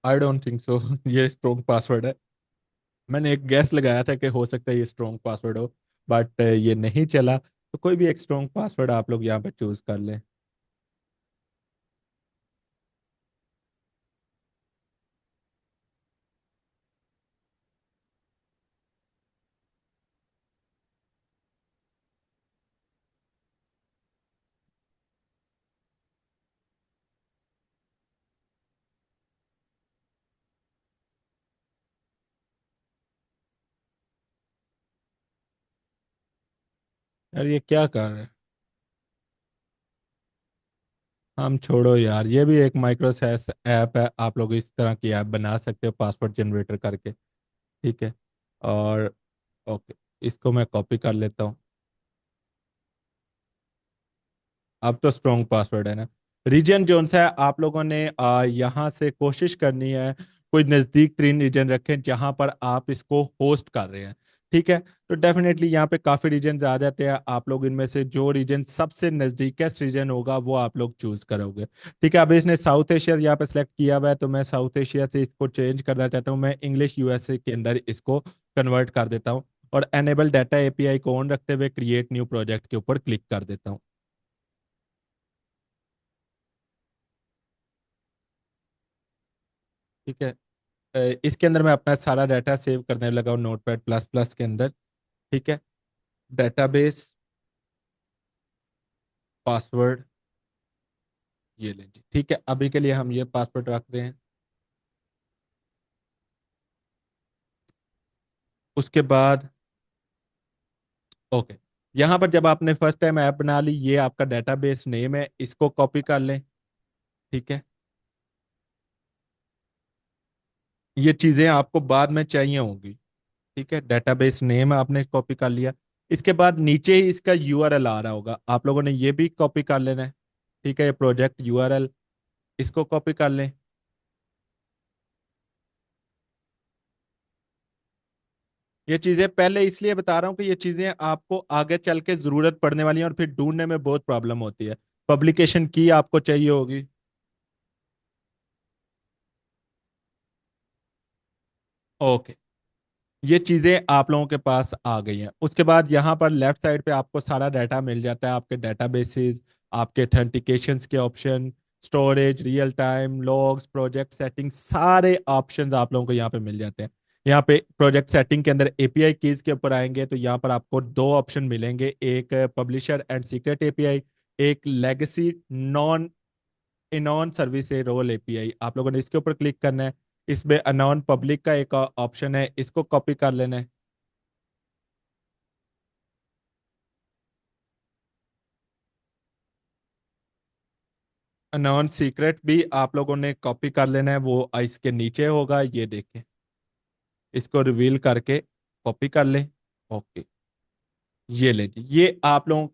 आई डोंट थिंक सो ये स्ट्रॉन्ग पासवर्ड है। मैंने एक गैस लगाया था कि हो सकता है ये स्ट्रॉन्ग पासवर्ड हो, बट ये नहीं चला। तो कोई भी एक स्ट्रॉन्ग पासवर्ड आप लोग यहाँ पे चूज कर लें। यार ये क्या कर रहे हैं। हम छोड़ो यार, ये भी एक माइक्रोसॉफ्ट ऐप है, आप लोग इस तरह की ऐप बना सकते हो पासवर्ड जनरेटर करके। ठीक है। और ओके, इसको मैं कॉपी कर लेता हूँ। अब तो स्ट्रॉन्ग पासवर्ड है ना। रीजन जोन सा है, आप लोगों ने यहाँ से कोशिश करनी है कोई नज़दीक तरीन रीजन रखें जहाँ पर आप इसको होस्ट कर रहे हैं। ठीक है। तो डेफिनेटली यहाँ पे काफ़ी रीजन आ जाते हैं, आप लोग इनमें से जो रीजन सबसे नज़दीकेस्ट रीजन होगा वो आप लोग चूज करोगे। ठीक है। अब इसने साउथ एशिया यहाँ पे सेलेक्ट किया हुआ है, तो मैं साउथ एशिया से इसको चेंज करना चाहता हूँ। मैं इंग्लिश यूएसए के अंदर इसको कन्वर्ट कर देता हूँ। और एनेबल डाटा एपीआई को ऑन रखते हुए क्रिएट न्यू प्रोजेक्ट के ऊपर क्लिक कर देता हूँ। ठीक है। इसके अंदर मैं अपना सारा डाटा सेव करने लगा हूँ नोटपैड प्लस प्लस के अंदर। ठीक है। डेटाबेस पासवर्ड ये लें जी। ठीक है, अभी के लिए हम ये पासवर्ड रख रहे हैं। उसके बाद ओके, यहाँ पर जब आपने फर्स्ट टाइम ऐप बना ली, ये आपका डेटाबेस नेम है, इसको कॉपी कर लें। ठीक है। ये चीज़ें आपको बाद में चाहिए होंगी। ठीक है, डेटाबेस नेम आपने कॉपी कर लिया। इसके बाद नीचे ही इसका यूआरएल आ रहा होगा, आप लोगों ने ये भी कॉपी कर लेना है। ठीक है, ये प्रोजेक्ट यूआरएल, इसको कॉपी कर लें। ये चीजें पहले इसलिए बता रहा हूँ कि ये चीजें आपको आगे चल के जरूरत पड़ने वाली हैं और फिर ढूंढने में बहुत प्रॉब्लम होती है। पब्लिकेशन की आपको चाहिए होगी। ओके, ये चीजें आप लोगों के पास आ गई हैं। उसके बाद यहाँ पर लेफ्ट साइड पे आपको सारा डाटा मिल जाता है, आपके डेटाबेसेस, आपके ऑथेंटिकेशंस के option, storage, real time, logs, project setting, सारे ऑप्शंस आप लोगों को यहाँ पे मिल जाते हैं। यहाँ पे प्रोजेक्ट सेटिंग के अंदर एपीआई कीज के ऊपर आएंगे तो यहाँ पर आपको दो ऑप्शन मिलेंगे, एक पब्लिशर एंड सीक्रेट एपीआई, एक लेगेसी नॉन इनॉन सर्विस ए रोल एपीआई। आप लोगों ने इसके ऊपर क्लिक करना है। इसमें अनॉन पब्लिक का एक ऑप्शन है, इसको कॉपी कर लेना है। अनॉन सीक्रेट भी आप लोगों ने कॉपी कर लेना है, वो इसके नीचे होगा, ये देखें। इसको रिवील करके कॉपी कर ले। ओके, ये ले जी, ये आप लोगों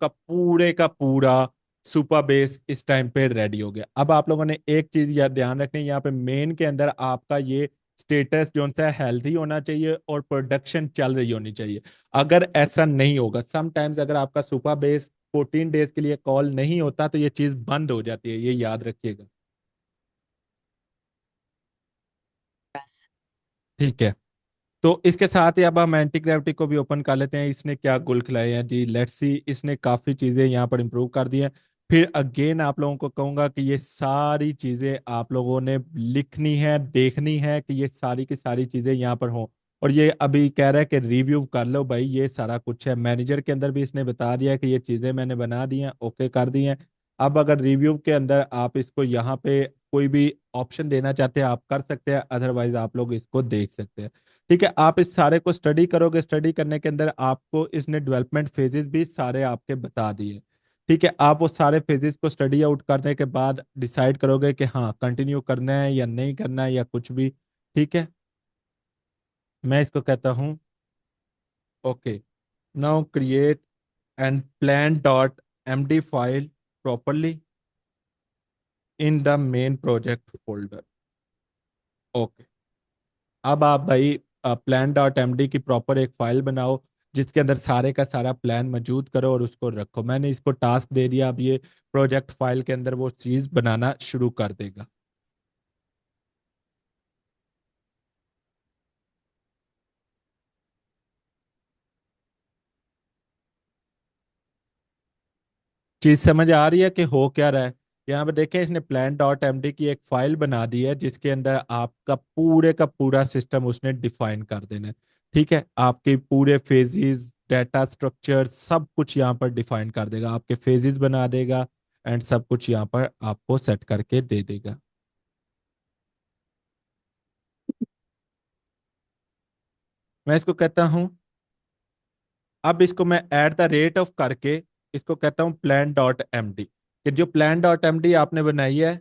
का पूरा सुपर बेस इस टाइम पे रेडी हो गया। अब आप लोगों ने एक चीज याद ध्यान रखनी है, यहाँ पे मेन के अंदर आपका ये स्टेटस जो सा हेल्थी होना चाहिए और प्रोडक्शन चल रही होनी चाहिए। अगर ऐसा नहीं होगा, समटाइम्स अगर आपका सुपर बेस 14 डेज के लिए कॉल नहीं होता तो ये चीज बंद हो जाती है, ये याद रखिएगा। ठीक है, तो इसके साथ ही अब हम एंटी ग्रेविटी को भी ओपन कर लेते हैं। इसने क्या गुल खिलाए हैं जी, लेट्स सी। इसने काफी चीजें यहाँ पर इंप्रूव कर दी हैं। फिर अगेन आप लोगों को कहूंगा कि ये सारी चीजें आप लोगों ने लिखनी है, देखनी है कि ये सारी की सारी चीजें यहाँ पर हों। और ये अभी कह रहा है कि रिव्यू कर लो भाई, ये सारा कुछ है। मैनेजर के अंदर भी इसने बता दिया है कि ये चीजें मैंने बना दी हैं, ओके कर दी हैं। अब अगर रिव्यू के अंदर आप इसको यहाँ पे कोई भी ऑप्शन देना चाहते हैं आप कर सकते हैं, अदरवाइज आप लोग इसको देख सकते हैं। ठीक है, आप इस सारे को स्टडी करोगे, स्टडी करने के अंदर आपको इसने डेवलपमेंट फेजेस भी सारे आपके बता दिए। ठीक है, आप वो सारे फेजेस को स्टडी आउट करने के बाद डिसाइड करोगे कि हाँ कंटिन्यू करना है या नहीं करना है या कुछ भी। ठीक है, मैं इसको कहता हूँ okay. Now create and plan dot MD file properly in the main project folder. Okay, अब आप भाई प्लान डॉट एमडी की प्रॉपर एक फाइल बनाओ जिसके अंदर सारे का सारा प्लान मौजूद करो और उसको रखो। मैंने इसको टास्क दे दिया, अब ये प्रोजेक्ट फाइल के अंदर वो चीज बनाना शुरू कर देगा। चीज समझ आ रही है कि हो क्या रहा है? यहाँ पे देखें, इसने प्लान डॉट एमडी की एक फाइल बना दी है जिसके अंदर आपका पूरे का पूरा सिस्टम उसने डिफाइन कर देना है। ठीक है, आपके पूरे फेजेस, डाटा स्ट्रक्चर, सब कुछ यहाँ पर डिफाइन कर देगा, आपके फेजेस बना देगा एंड सब कुछ यहाँ पर आपको सेट करके दे देगा। मैं इसको कहता हूँ, अब इसको मैं एट द रेट ऑफ करके इसको कहता हूँ प्लान डॉट एमडी, कि जो प्लान डॉट एमडी आपने बनाई है,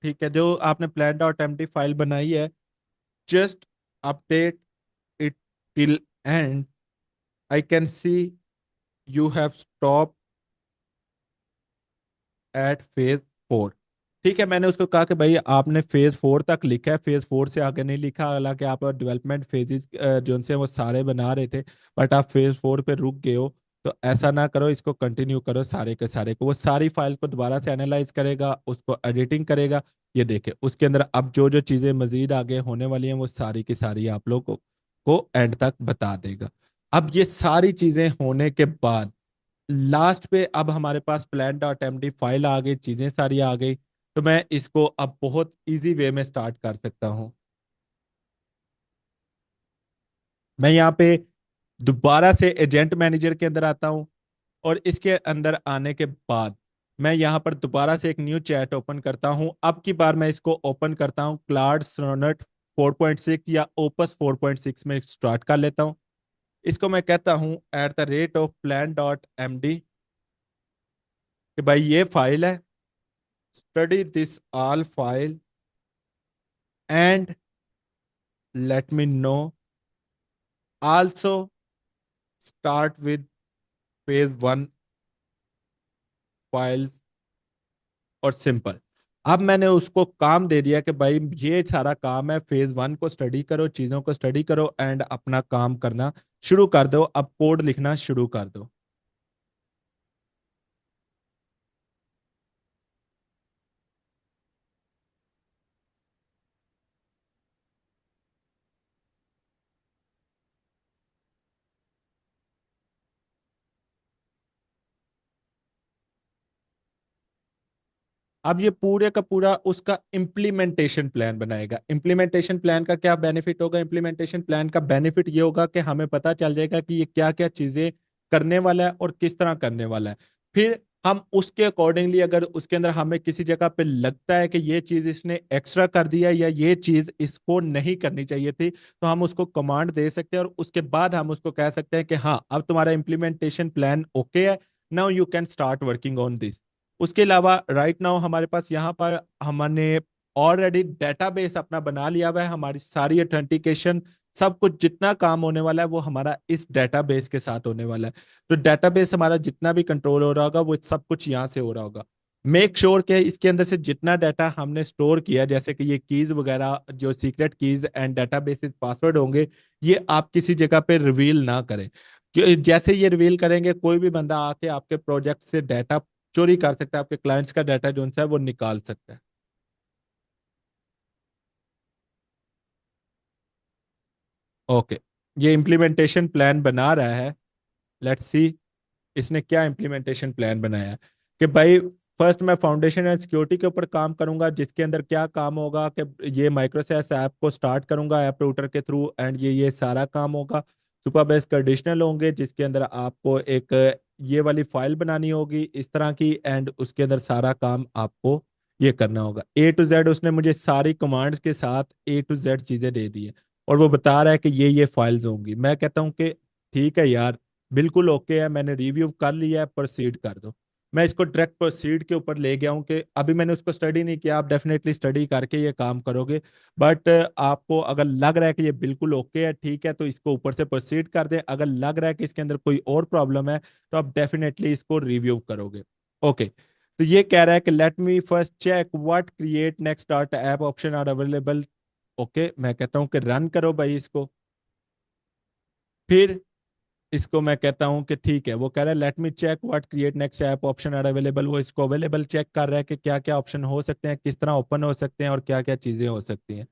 ठीक है, जो आपने प्लान डॉट एमडी फाइल बनाई है, just update it till and I can see you have stop at phase 4। ठीक है, मैंने उसको कहा कि भाई आपने फेज 4 तक लिखा है, फेज 4 से आगे नहीं लिखा, हालांकि आप डेवलपमेंट फेजेस जो उनसे वो सारे बना रहे थे, बट आप फेज 4 पे रुक गए हो। तो ऐसा ना करो, इसको कंटिन्यू करो सारे के सारे को। वो सारी फाइल को दोबारा से एनालाइज करेगा, उसको एडिटिंग करेगा। ये देखे उसके अंदर अब जो जो चीजें मजीद आगे होने वाली हैं वो सारी की सारी आप लोगों को एंड तक बता देगा। अब ये सारी चीजें होने के बाद लास्ट पे अब हमारे पास प्लान डॉट एमडी फाइल आ गई, चीजें सारी आ गई। तो मैं इसको अब बहुत इजी वे में स्टार्ट कर सकता हूँ। मैं यहाँ पे दोबारा से एजेंट मैनेजर के अंदर आता हूँ और इसके अंदर आने के बाद मैं यहाँ पर दोबारा से एक न्यू चैट ओपन करता हूँ। अब की बार मैं इसको ओपन करता हूँ क्लाउड सोनेट 4.6 या ओपस 4.6 में स्टार्ट कर लेता हूँ। इसको मैं कहता हूँ at the rate of plan dot M D, कि भाई ये फाइल है, study this all file and let me know. Also start with phase 1 files और सिंपल। अब मैंने उसको काम दे दिया कि भाई ये सारा काम है, फेज 1 को स्टडी करो, चीजों को स्टडी करो एंड अपना काम करना शुरू कर दो, अब कोड लिखना शुरू कर दो। अब ये पूरे का पूरा उसका इम्प्लीमेंटेशन प्लान बनाएगा। इम्प्लीमेंटेशन प्लान का क्या बेनिफिट होगा? इम्प्लीमेंटेशन प्लान का बेनिफिट ये होगा कि हमें पता चल जाएगा कि ये क्या क्या चीजें करने वाला है और किस तरह करने वाला है। फिर हम उसके अकॉर्डिंगली, अगर उसके अंदर हमें किसी जगह पे लगता है कि ये चीज इसने एक्स्ट्रा कर दिया या ये चीज इसको नहीं करनी चाहिए थी, तो हम उसको कमांड दे सकते हैं और उसके बाद हम उसको कह सकते हैं कि हाँ, अब तुम्हारा इम्प्लीमेंटेशन प्लान ओके है, now you can start working on this. उसके अलावा राइट नाउ हमारे पास यहाँ पर हमने ऑलरेडी डेटाबेस अपना बना लिया हुआ है। हमारी सारी ऑथेंटिकेशन, सब कुछ जितना काम होने वाला है वो हमारा इस डेटाबेस के साथ होने वाला है। तो डेटाबेस हमारा जितना भी कंट्रोल हो रहा होगा वो सब कुछ यहाँ से हो रहा होगा। मेक श्योर के इसके अंदर से जितना डाटा हमने स्टोर किया, जैसे कि ये कीज वगैरह, जो secret keys and databases password होंगे, ये आप किसी जगह पे रिवील ना करें। जैसे ये रिवील करेंगे, कोई भी बंदा आके आपके प्रोजेक्ट से डाटा चोरी कर सकता है, आपके क्लाइंट्स का डाटा जो है वो निकाल सकता है। ओके, ये इम्प्लीमेंटेशन प्लान बना रहा है। लेट्स सी इसने क्या इम्प्लीमेंटेशन प्लान बनाया है। कि भाई, फर्स्ट मैं फाउंडेशन एंड सिक्योरिटी के ऊपर काम करूंगा, जिसके अंदर क्या काम होगा कि ये माइक्रोसॉफ्ट ऐप को स्टार्ट करूंगा ऐप रूटर के थ्रू, एंड ये सारा काम होगा। सुपरबेस कंडीशनल होंगे जिसके अंदर आपको एक ये वाली फाइल बनानी होगी इस तरह की, एंड उसके अंदर सारा काम आपको ये करना होगा। A to Z उसने मुझे सारी कमांड्स के साथ A to Z चीजें दे दी है, और वो बता रहा है कि ये फाइल्स होंगी। मैं कहता हूँ कि ठीक है यार, बिल्कुल ओके है, मैंने रिव्यू कर लिया है, प्रोसीड कर दो। मैं इसको डायरेक्ट प्रोसीड के ऊपर ले गया हूँ कि अभी मैंने उसको स्टडी नहीं किया, आप डेफिनेटली स्टडी करके ये काम करोगे। बट आपको अगर लग रहा है कि ये बिल्कुल ओके है, ठीक है, तो इसको ऊपर से प्रोसीड कर दें। अगर लग रहा है कि इसके अंदर कोई और प्रॉब्लम है, तो आप डेफिनेटली इसको रिव्यू करोगे। ओके, तो ये कह रहा है कि let me first check what create next start app option are available. Okay, मैं कहता हूँ कि रन करो भाई इसको। फिर इसको मैं कहता हूं कि ठीक है। वो कह रहा है let me check what create next app option are available. वो इसको अवेलेबल चेक कर रहा है कि क्या क्या ऑप्शन हो सकते हैं, किस तरह ओपन हो सकते हैं, और क्या क्या चीजें हो सकती हैं।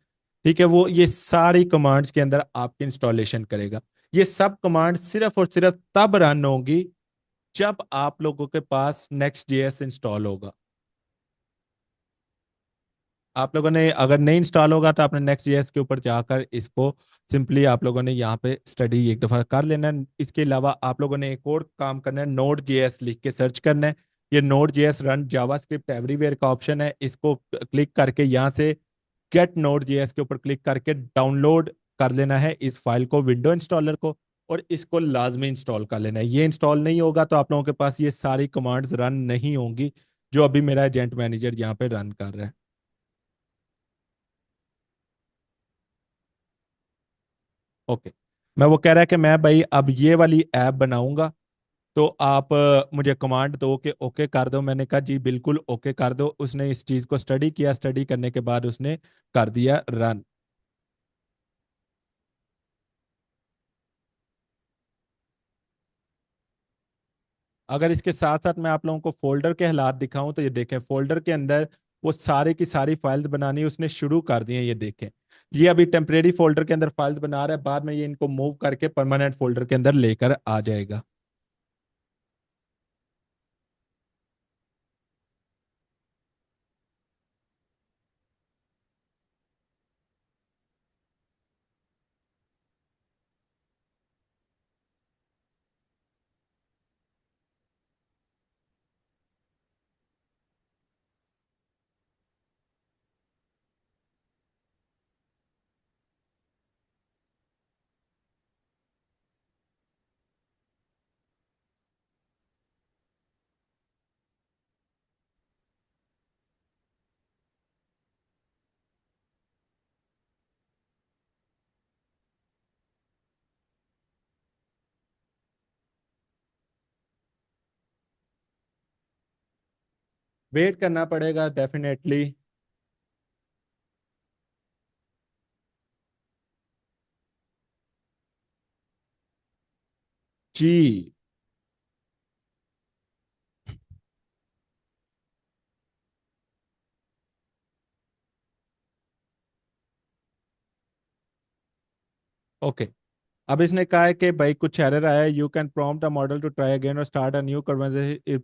ठीक है, वो ये सारी कमांड्स के अंदर आपकी इंस्टॉलेशन करेगा। ये सब कमांड सिर्फ और सिर्फ तब रन होगी जब आप लोगों के पास नेक्स्ट जेएस इंस्टॉल होगा। आप लोगों ने अगर नहीं इंस्टॉल होगा तो आपने नेक्स्ट जेएस के ऊपर जाकर इसको सिंपली आप लोगों ने यहाँ पे स्टडी एक दफा कर लेना है। इसके अलावा आप लोगों ने एक और काम करना है, नोड जेएस लिख के सर्च करना है। ये node JS run JavaScript everywhere का ऑप्शन है, इसको क्लिक करके यहाँ से गेट नोड जेएस के ऊपर क्लिक करके डाउनलोड कर लेना है इस फाइल को, विंडो इंस्टॉलर को, और इसको लाजमी इंस्टॉल कर लेना है। ये इंस्टॉल नहीं होगा तो आप लोगों के पास ये सारी कमांड्स रन नहीं होंगी जो अभी मेरा एजेंट मैनेजर यहाँ पे रन कर रहा है। ओके, मैं वो कह रहा है कि मैं भाई अब ये वाली ऐप बनाऊंगा, तो आप मुझे कमांड दो कि ओके कर दो। मैंने कहा जी बिल्कुल ओके कर दो। उसने इस चीज को स्टडी किया, स्टडी करने के बाद उसने कर दिया रन। अगर इसके साथ साथ मैं आप लोगों को फोल्डर के हालात दिखाऊं, तो ये देखें, फोल्डर के अंदर वो सारे की सारी फाइल्स बनानी उसने शुरू कर दी हैं। ये देखें, ये अभी टेम्परेरी फोल्डर के अंदर फाइल्स बना रहा है, बाद में ये इनको मूव करके परमानेंट फोल्डर के अंदर लेकर आ जाएगा। वेट करना पड़ेगा डेफिनेटली। जी, ओके। अब इसने कहा है कि भाई कुछ एरर आया है, you can prompt a model to try again और स्टार्ट अ न्यू कन्वर्सेशन।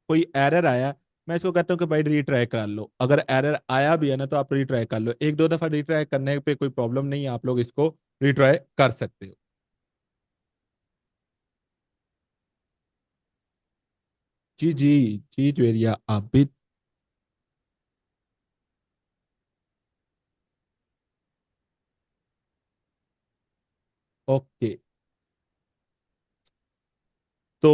कोई एरर आया, मैं इसको कहता हूँ कि भाई रीट्राई कर लो, अगर एरर आया भी है ना तो आप रीट्राई कर लो, एक दो दफा रीट्राई करने पे कोई प्रॉब्लम नहीं है, आप लोग इसको रीट्राई कर सकते हो। जी जी जी ज्वेरिया आप भी। ओके, तो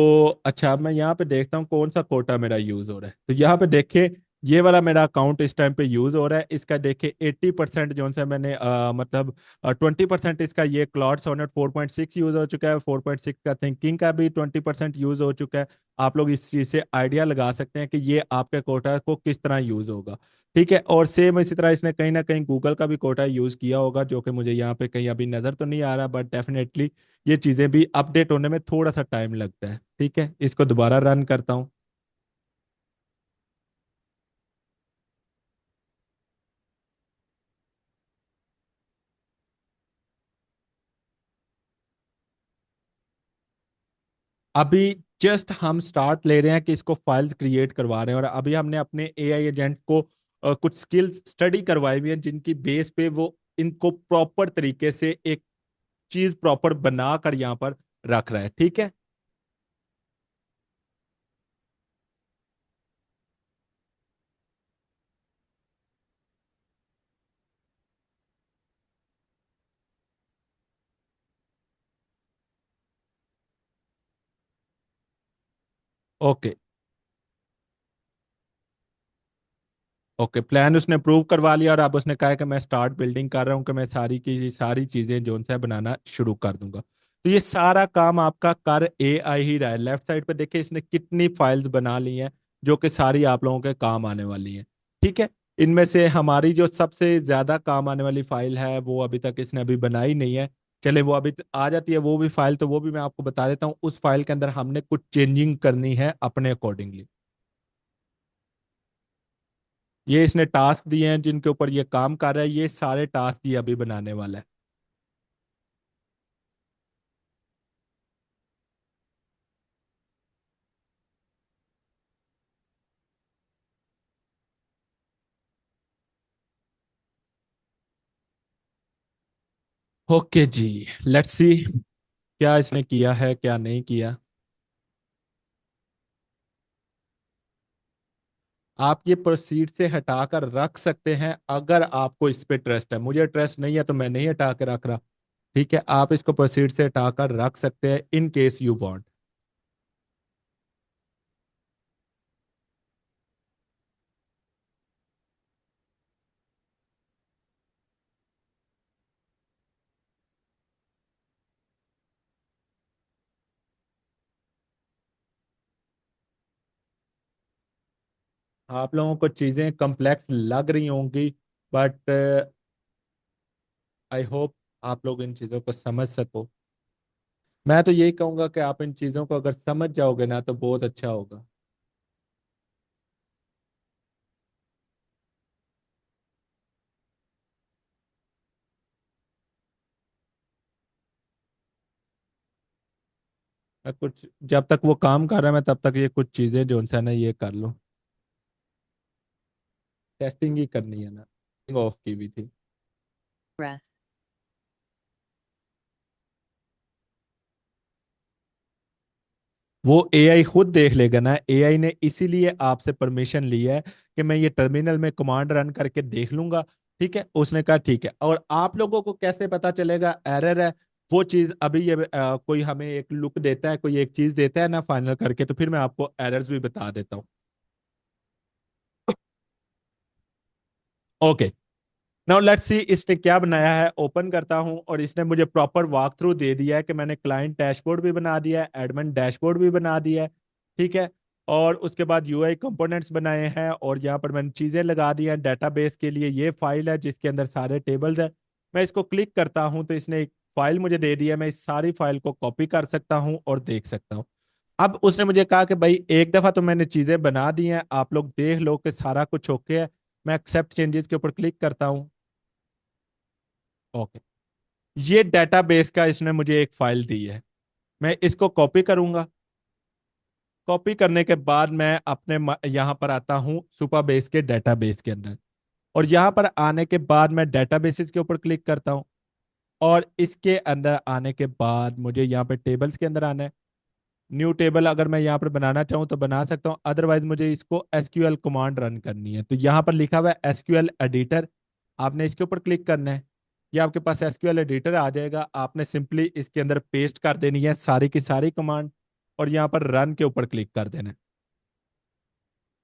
अच्छा मैं यहाँ पे देखता हूँ कौन सा कोटा मेरा यूज हो रहा है। तो यहाँ पे देखे ये वाला मेरा अकाउंट इस टाइम पे यूज हो रहा है, इसका देखे 80% जो सा मैंने मतलब 20% इसका ये क्लाउड सोनेट 4.6 यूज हो चुका है, 4.6 का थिंकिंग का भी 20% यूज हो चुका है। आप लोग इस चीज से आइडिया लगा सकते हैं कि ये आपके कोटा को किस तरह यूज होगा। ठीक है, और सेम इसी तरह इसने कहीं ना कहीं गूगल का भी कोटा यूज किया होगा, जो कि मुझे यहाँ पे कहीं अभी नजर तो नहीं आ रहा, बट डेफिनेटली ये चीजें भी अपडेट होने में थोड़ा सा टाइम लगता है। ठीक है, इसको दोबारा रन करता हूँ। अभी जस्ट हम स्टार्ट ले रहे हैं कि इसको फाइल्स क्रिएट करवा रहे हैं, और अभी हमने अपने एआई एजेंट को कुछ स्किल्स स्टडी करवाई हुई हैं, जिनकी बेस पे वो इनको प्रॉपर तरीके से एक चीज प्रॉपर बना कर यहाँ पर रख रहा है। ठीक है। ओके ओके, प्लान उसने अप्रूव करवा लिया, और अब उसने कहा है कि मैं स्टार्ट बिल्डिंग कर रहा हूँ, कि मैं सारी की सारी चीजें जो है बनाना शुरू कर दूंगा। तो ये सारा काम आपका कर एआई ही रहा है। लेफ्ट साइड पे देखिए इसने कितनी फाइल्स बना ली हैं, जो कि सारी आप लोगों के काम आने वाली हैं। ठीक है, इनमें से हमारी जो सबसे ज्यादा काम आने वाली फाइल है वो अभी तक इसने अभी बनाई नहीं है। चले वो अभी आ जाती है वो भी फाइल, तो वो भी मैं आपको बता देता हूँ। उस फाइल के अंदर हमने कुछ चेंजिंग करनी है अपने अकॉर्डिंगली। ये इसने टास्क दिए हैं जिनके ऊपर ये काम कर रहा है, ये सारे टास्क ये अभी बनाने वाला है। ओके जी, लेट्स सी क्या इसने किया है क्या नहीं किया। आप ये प्रोसीड से हटाकर रख सकते हैं अगर आपको इस पे ट्रस्ट है, मुझे ट्रस्ट नहीं है तो मैं नहीं हटा के रख रहा। ठीक है, आप इसको प्रोसीड से हटाकर रख सकते हैं इन केस यू वांट। आप लोगों को चीजें कॉम्प्लेक्स लग रही होंगी, बट आई होप आप लोग इन चीजों को समझ सको। मैं तो यही कहूंगा कि आप इन चीजों को अगर समझ जाओगे ना तो बहुत अच्छा होगा। कुछ जब तक वो काम कर रहा है मैं तब तक ये कुछ चीजें जो है ना ये कर लो। टेस्टिंग ही करनी है ना, ऑफ की भी थी। breath, वो एआई खुद देख लेगा ना, एआई ने इसीलिए आपसे परमिशन ली है कि मैं ये टर्मिनल में कमांड रन करके देख लूंगा। ठीक है, उसने कहा ठीक है। और आप लोगों को कैसे पता चलेगा एरर है, वो चीज अभी ये कोई हमें एक लुक देता है, कोई एक चीज देता है ना फाइनल करके, तो फिर मैं आपको एरर्स भी बता देता हूँ। ओके, नाउ लेट्स सी इसने क्या बनाया है। ओपन करता हूं और इसने मुझे प्रॉपर वॉक थ्रू दे दिया है कि मैंने क्लाइंट डैशबोर्ड भी बना दिया है, एडमिन डैशबोर्ड भी बना दिया है। ठीक है, और उसके बाद यूआई कंपोनेंट्स बनाए हैं, और यहाँ पर मैंने चीजें लगा दी हैं डेटाबेस के लिए। ये फाइल है जिसके अंदर सारे टेबल्स हैं। मैं इसको क्लिक करता हूं तो इसने एक फाइल मुझे दे दी है, मैं इस सारी फाइल को कॉपी कर सकता हूं और देख सकता हूं। अब उसने मुझे कहा कि भाई एक दफा तो मैंने चीजें बना दी हैं, आप लोग देख लो कि सारा कुछ ओके है। मैं एक्सेप्ट चेंजेस के ऊपर क्लिक करता हूँ। ओके, ये डेटाबेस का इसने मुझे एक फाइल दी है, मैं इसको कॉपी करूंगा। कॉपी करने के बाद मैं अपने यहाँ पर आता हूँ सुपरबेस के डेटाबेस के अंदर। और यहाँ पर आने के बाद मैं डेटाबेसेस के ऊपर क्लिक करता हूँ। और इसके अंदर आने के बाद मुझे यहाँ पे टेबल्स के अंदर आना है। न्यू टेबल अगर मैं यहाँ पर बनाना चाहूँ तो बना सकता हूँ, अदरवाइज मुझे इसको एसक्यूएल कमांड रन करनी है। तो यहाँ पर लिखा हुआ है एसक्यूएल एडिटर, आपने इसके ऊपर क्लिक करना है। ये आपके पास एसक्यूएल एडिटर आ जाएगा, आपने सिंपली इसके अंदर पेस्ट कर देनी है सारी की सारी कमांड, और यहाँ पर रन के ऊपर क्लिक कर देना है।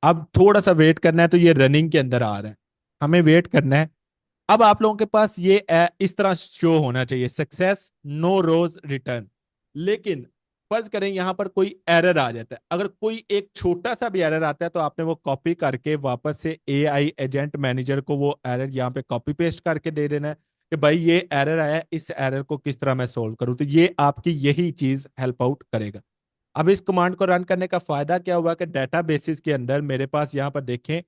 अब थोड़ा सा वेट करना है, तो ये रनिंग के अंदर आ रहा है, हमें वेट करना है। अब आप लोगों के पास ये इस तरह शो होना चाहिए, सक्सेस नो रोज रिटर्न। लेकिन फर्ज करें यहां पर कोई एरर आ जाता है, अगर कोई एक छोटा सा भी एरर आता है तो आपने वो कॉपी करके वापस से एआई एजेंट मैनेजर को वो एरर यहाँ पे कॉपी पेस्ट करके दे देना है कि भाई ये एरर आया है, इस एरर को किस तरह मैं सोल्व करूं। तो ये आपकी यही चीज हेल्प आउट करेगा। अब इस कमांड को रन करने का फायदा क्या हुआ कि डेटा बेसिस के अंदर मेरे पास यहाँ पर देखें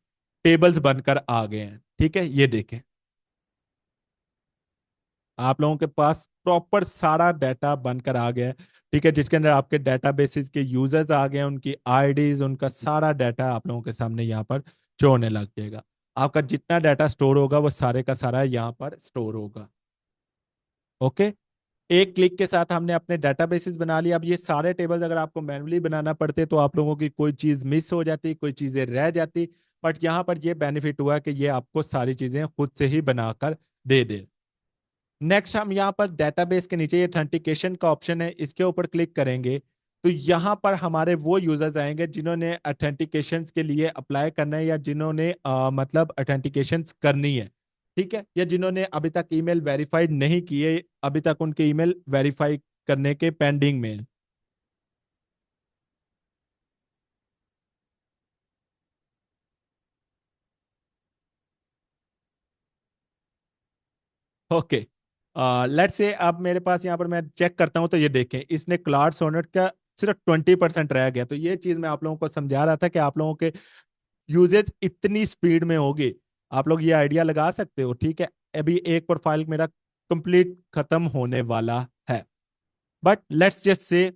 टेबल्स बनकर आ गए हैं। ठीक है, ये देखें, आप लोगों के पास प्रॉपर सारा डाटा बनकर आ गया है। ठीक है, जिसके अंदर आपके डेटाबेसेस के यूजर्स आ गए हैं, उनकी आईडीज, उनका सारा डाटा आप लोगों के सामने यहाँ पर शो होने लग जाएगा। आपका जितना डाटा स्टोर होगा वो सारे का सारा यहाँ पर स्टोर होगा। ओके, एक क्लिक के साथ हमने अपने डेटाबेसेस बना लिया। अब ये सारे टेबल्स अगर आपको मैनुअली बनाना पड़ते तो आप लोगों की कोई चीज मिस हो जाती, कोई चीजें रह जाती। बट यहाँ पर ये बेनिफिट हुआ कि ये आपको सारी चीजें खुद से ही बनाकर दे दे। नेक्स्ट हम यहाँ पर डेटाबेस के नीचे ये ऑथेंटिकेशन का ऑप्शन है, इसके ऊपर क्लिक करेंगे तो यहाँ पर हमारे वो यूजर्स आएंगे जिन्होंने ऑथेंटिकेशन के लिए अप्लाई करना है, या जिन्होंने मतलब ऑथेंटिकेशन करनी है। ठीक है, या जिन्होंने अभी तक ईमेल वेरीफाइड नहीं किए, अभी तक उनके ईमेल वेरीफाई करने के पेंडिंग में है। ओके, लेट्स से अब मेरे पास यहाँ पर मैं चेक करता हूँ तो ये देखें इसने क्लाउड सोनेट का सिर्फ 20% रह गया। तो ये चीज मैं आप लोगों को समझा रहा था कि आप लोगों के यूजेज इतनी स्पीड में होगी, आप लोग ये आइडिया लगा सकते हो। ठीक है, अभी एक प्रोफाइल मेरा कंप्लीट खत्म होने वाला है, बट लेट्स जस्ट से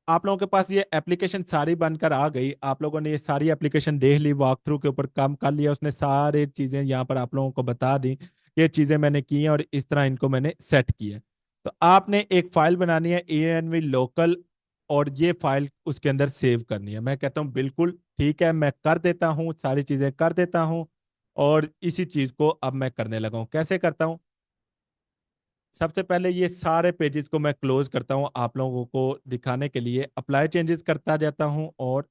आप लोगों के पास ये एप्लीकेशन सारी बनकर आ गई, आप लोगों ने ये सारी एप्लीकेशन देख ली, वॉक थ्रू के ऊपर काम कर लिया, उसने सारी चीजें यहाँ पर आप लोगों को बता दी, ये चीजें मैंने की हैं और इस तरह इनको मैंने सेट किया है। तो आपने एक फाइल बनानी है env लोकल, और ये फाइल उसके अंदर सेव करनी है। मैं कहता हूँ बिल्कुल ठीक है, मैं कर देता हूँ, सारी चीजें कर देता हूँ। और इसी चीज को अब मैं करने लगा हूँ, कैसे करता हूँ। सबसे पहले ये सारे पेजेस को मैं क्लोज करता हूं, आप लोगों को दिखाने के लिए अप्लाई चेंजेस करता जाता हूं और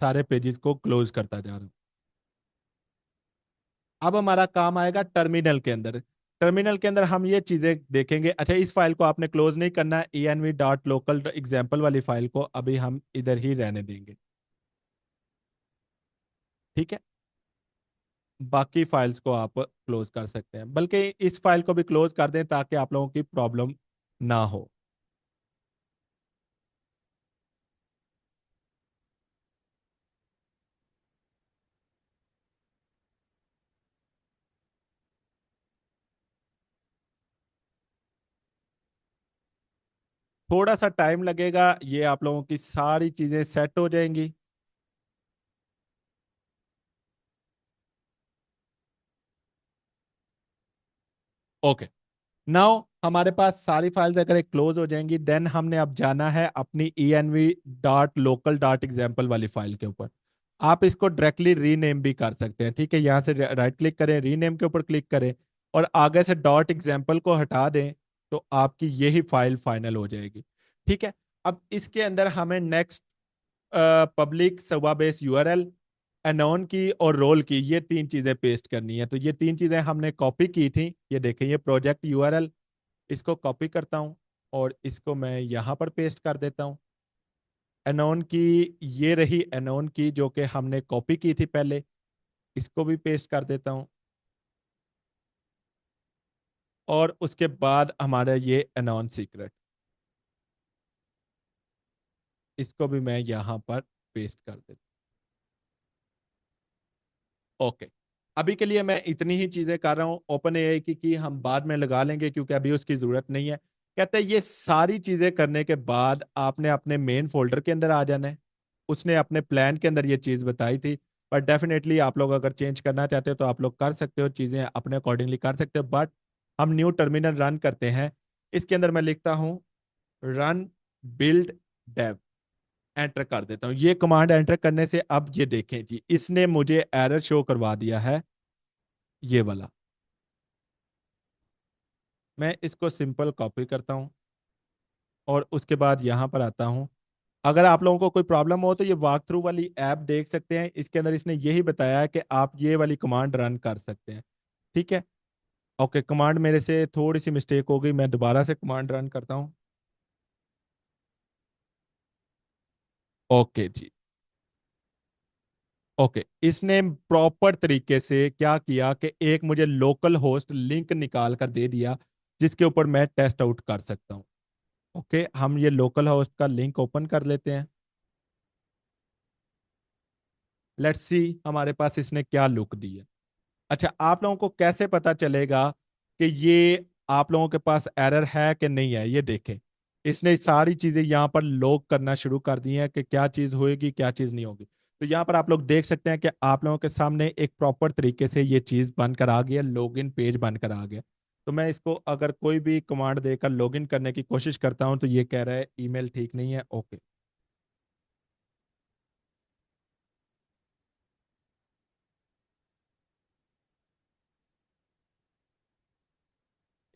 सारे पेजेस को क्लोज करता जा रहा हूं। अब हमारा काम आएगा टर्मिनल के अंदर। टर्मिनल के अंदर हम ये चीजें देखेंगे। अच्छा, इस फाइल को आपने क्लोज नहीं करना है, env.local एग्जाम्पल वाली फाइल को अभी हम इधर ही रहने देंगे। ठीक है, बाकी फाइल्स को आप क्लोज कर सकते हैं, बल्कि इस फाइल को भी क्लोज कर दें ताकि आप लोगों की प्रॉब्लम ना हो। थोड़ा सा टाइम लगेगा, ये आप लोगों की सारी चीजें सेट हो जाएंगी। ओके, नाउ हमारे पास सारी फाइल्स अगर एक क्लोज हो जाएंगी, देन हमने अब जाना है अपनी env.local.example वाली फाइल के ऊपर। आप इसको डायरेक्टली रीनेम भी कर सकते हैं। ठीक है, यहाँ से राइट क्लिक करें, रीनेम के ऊपर क्लिक करें और आगे से डॉट एग्जाम्पल को हटा दें, तो आपकी यही फाइल फाइनल हो जाएगी। ठीक है, अब इसके अंदर हमें नेक्स्ट पब्लिक सर्वरबेस यूआरएल, अनोन की और रोल की, ये तीन चीजें पेस्ट करनी है। तो ये तीन चीजें हमने कॉपी की थी, ये देखें, ये प्रोजेक्ट यूआरएल, इसको कॉपी करता हूँ और इसको मैं यहाँ पर पेस्ट कर देता हूँ। एनोन की, ये रही एनोन की जो कि हमने कॉपी की थी पहले, इसको भी पेस्ट कर देता हूँ। और उसके बाद हमारा ये एनोन सीक्रेट, इसको भी मैं यहाँ पर पेस्ट कर देता हूँ। ओके, अभी के लिए मैं इतनी ही चीजें कर रहा हूँ। ओपन एआई की हम बाद में लगा लेंगे क्योंकि अभी उसकी जरूरत नहीं है। कहते हैं ये सारी चीजें करने के बाद आपने अपने मेन फोल्डर के अंदर आ जाना है। उसने अपने प्लान के अंदर ये चीज बताई थी, पर डेफिनेटली आप लोग अगर चेंज करना चाहते हो तो आप लोग कर सकते हो, चीजें अपने अकॉर्डिंगली कर सकते हो। बट हम न्यू टर्मिनल रन करते हैं, इसके अंदर मैं लिखता हूँ रन बिल्ड डेव, एंटर कर देता हूँ। ये कमांड एंटर करने से अब ये देखें जी, इसने मुझे एरर शो करवा दिया है, ये वाला। मैं इसको सिंपल कॉपी करता हूँ और उसके बाद यहां पर आता हूं। अगर आप लोगों को कोई प्रॉब्लम हो तो ये वॉक थ्रू वाली ऐप देख सकते हैं, इसके अंदर इसने यही बताया है कि आप ये वाली कमांड रन कर सकते हैं। ठीक है, ओके, कमांड मेरे से थोड़ी सी मिस्टेक हो गई, मैं दोबारा से कमांड रन करता हूं। ओके जी, ओके, इसने प्रॉपर तरीके से क्या किया कि एक मुझे लोकल होस्ट लिंक निकाल कर दे दिया, जिसके ऊपर मैं टेस्ट आउट कर सकता हूं। ओके, हम ये लोकल होस्ट का लिंक ओपन कर लेते हैं। लेट्स सी हमारे पास इसने क्या लुक दी है। अच्छा, आप लोगों को कैसे पता चलेगा कि ये आप लोगों के पास एरर है कि नहीं है? ये देखें, इसने सारी चीजें यहाँ पर लॉग करना शुरू कर दी हैं कि क्या चीज होएगी, क्या चीज नहीं होगी। तो यहाँ पर आप लोग देख सकते हैं कि आप लोगों के सामने एक प्रॉपर तरीके से ये चीज बनकर आ गया, लॉगिन पेज बनकर आ गया। तो मैं इसको अगर कोई भी कमांड देकर लॉगिन करने की कोशिश करता हूं तो ये कह रहा है ईमेल ठीक नहीं है। ओके,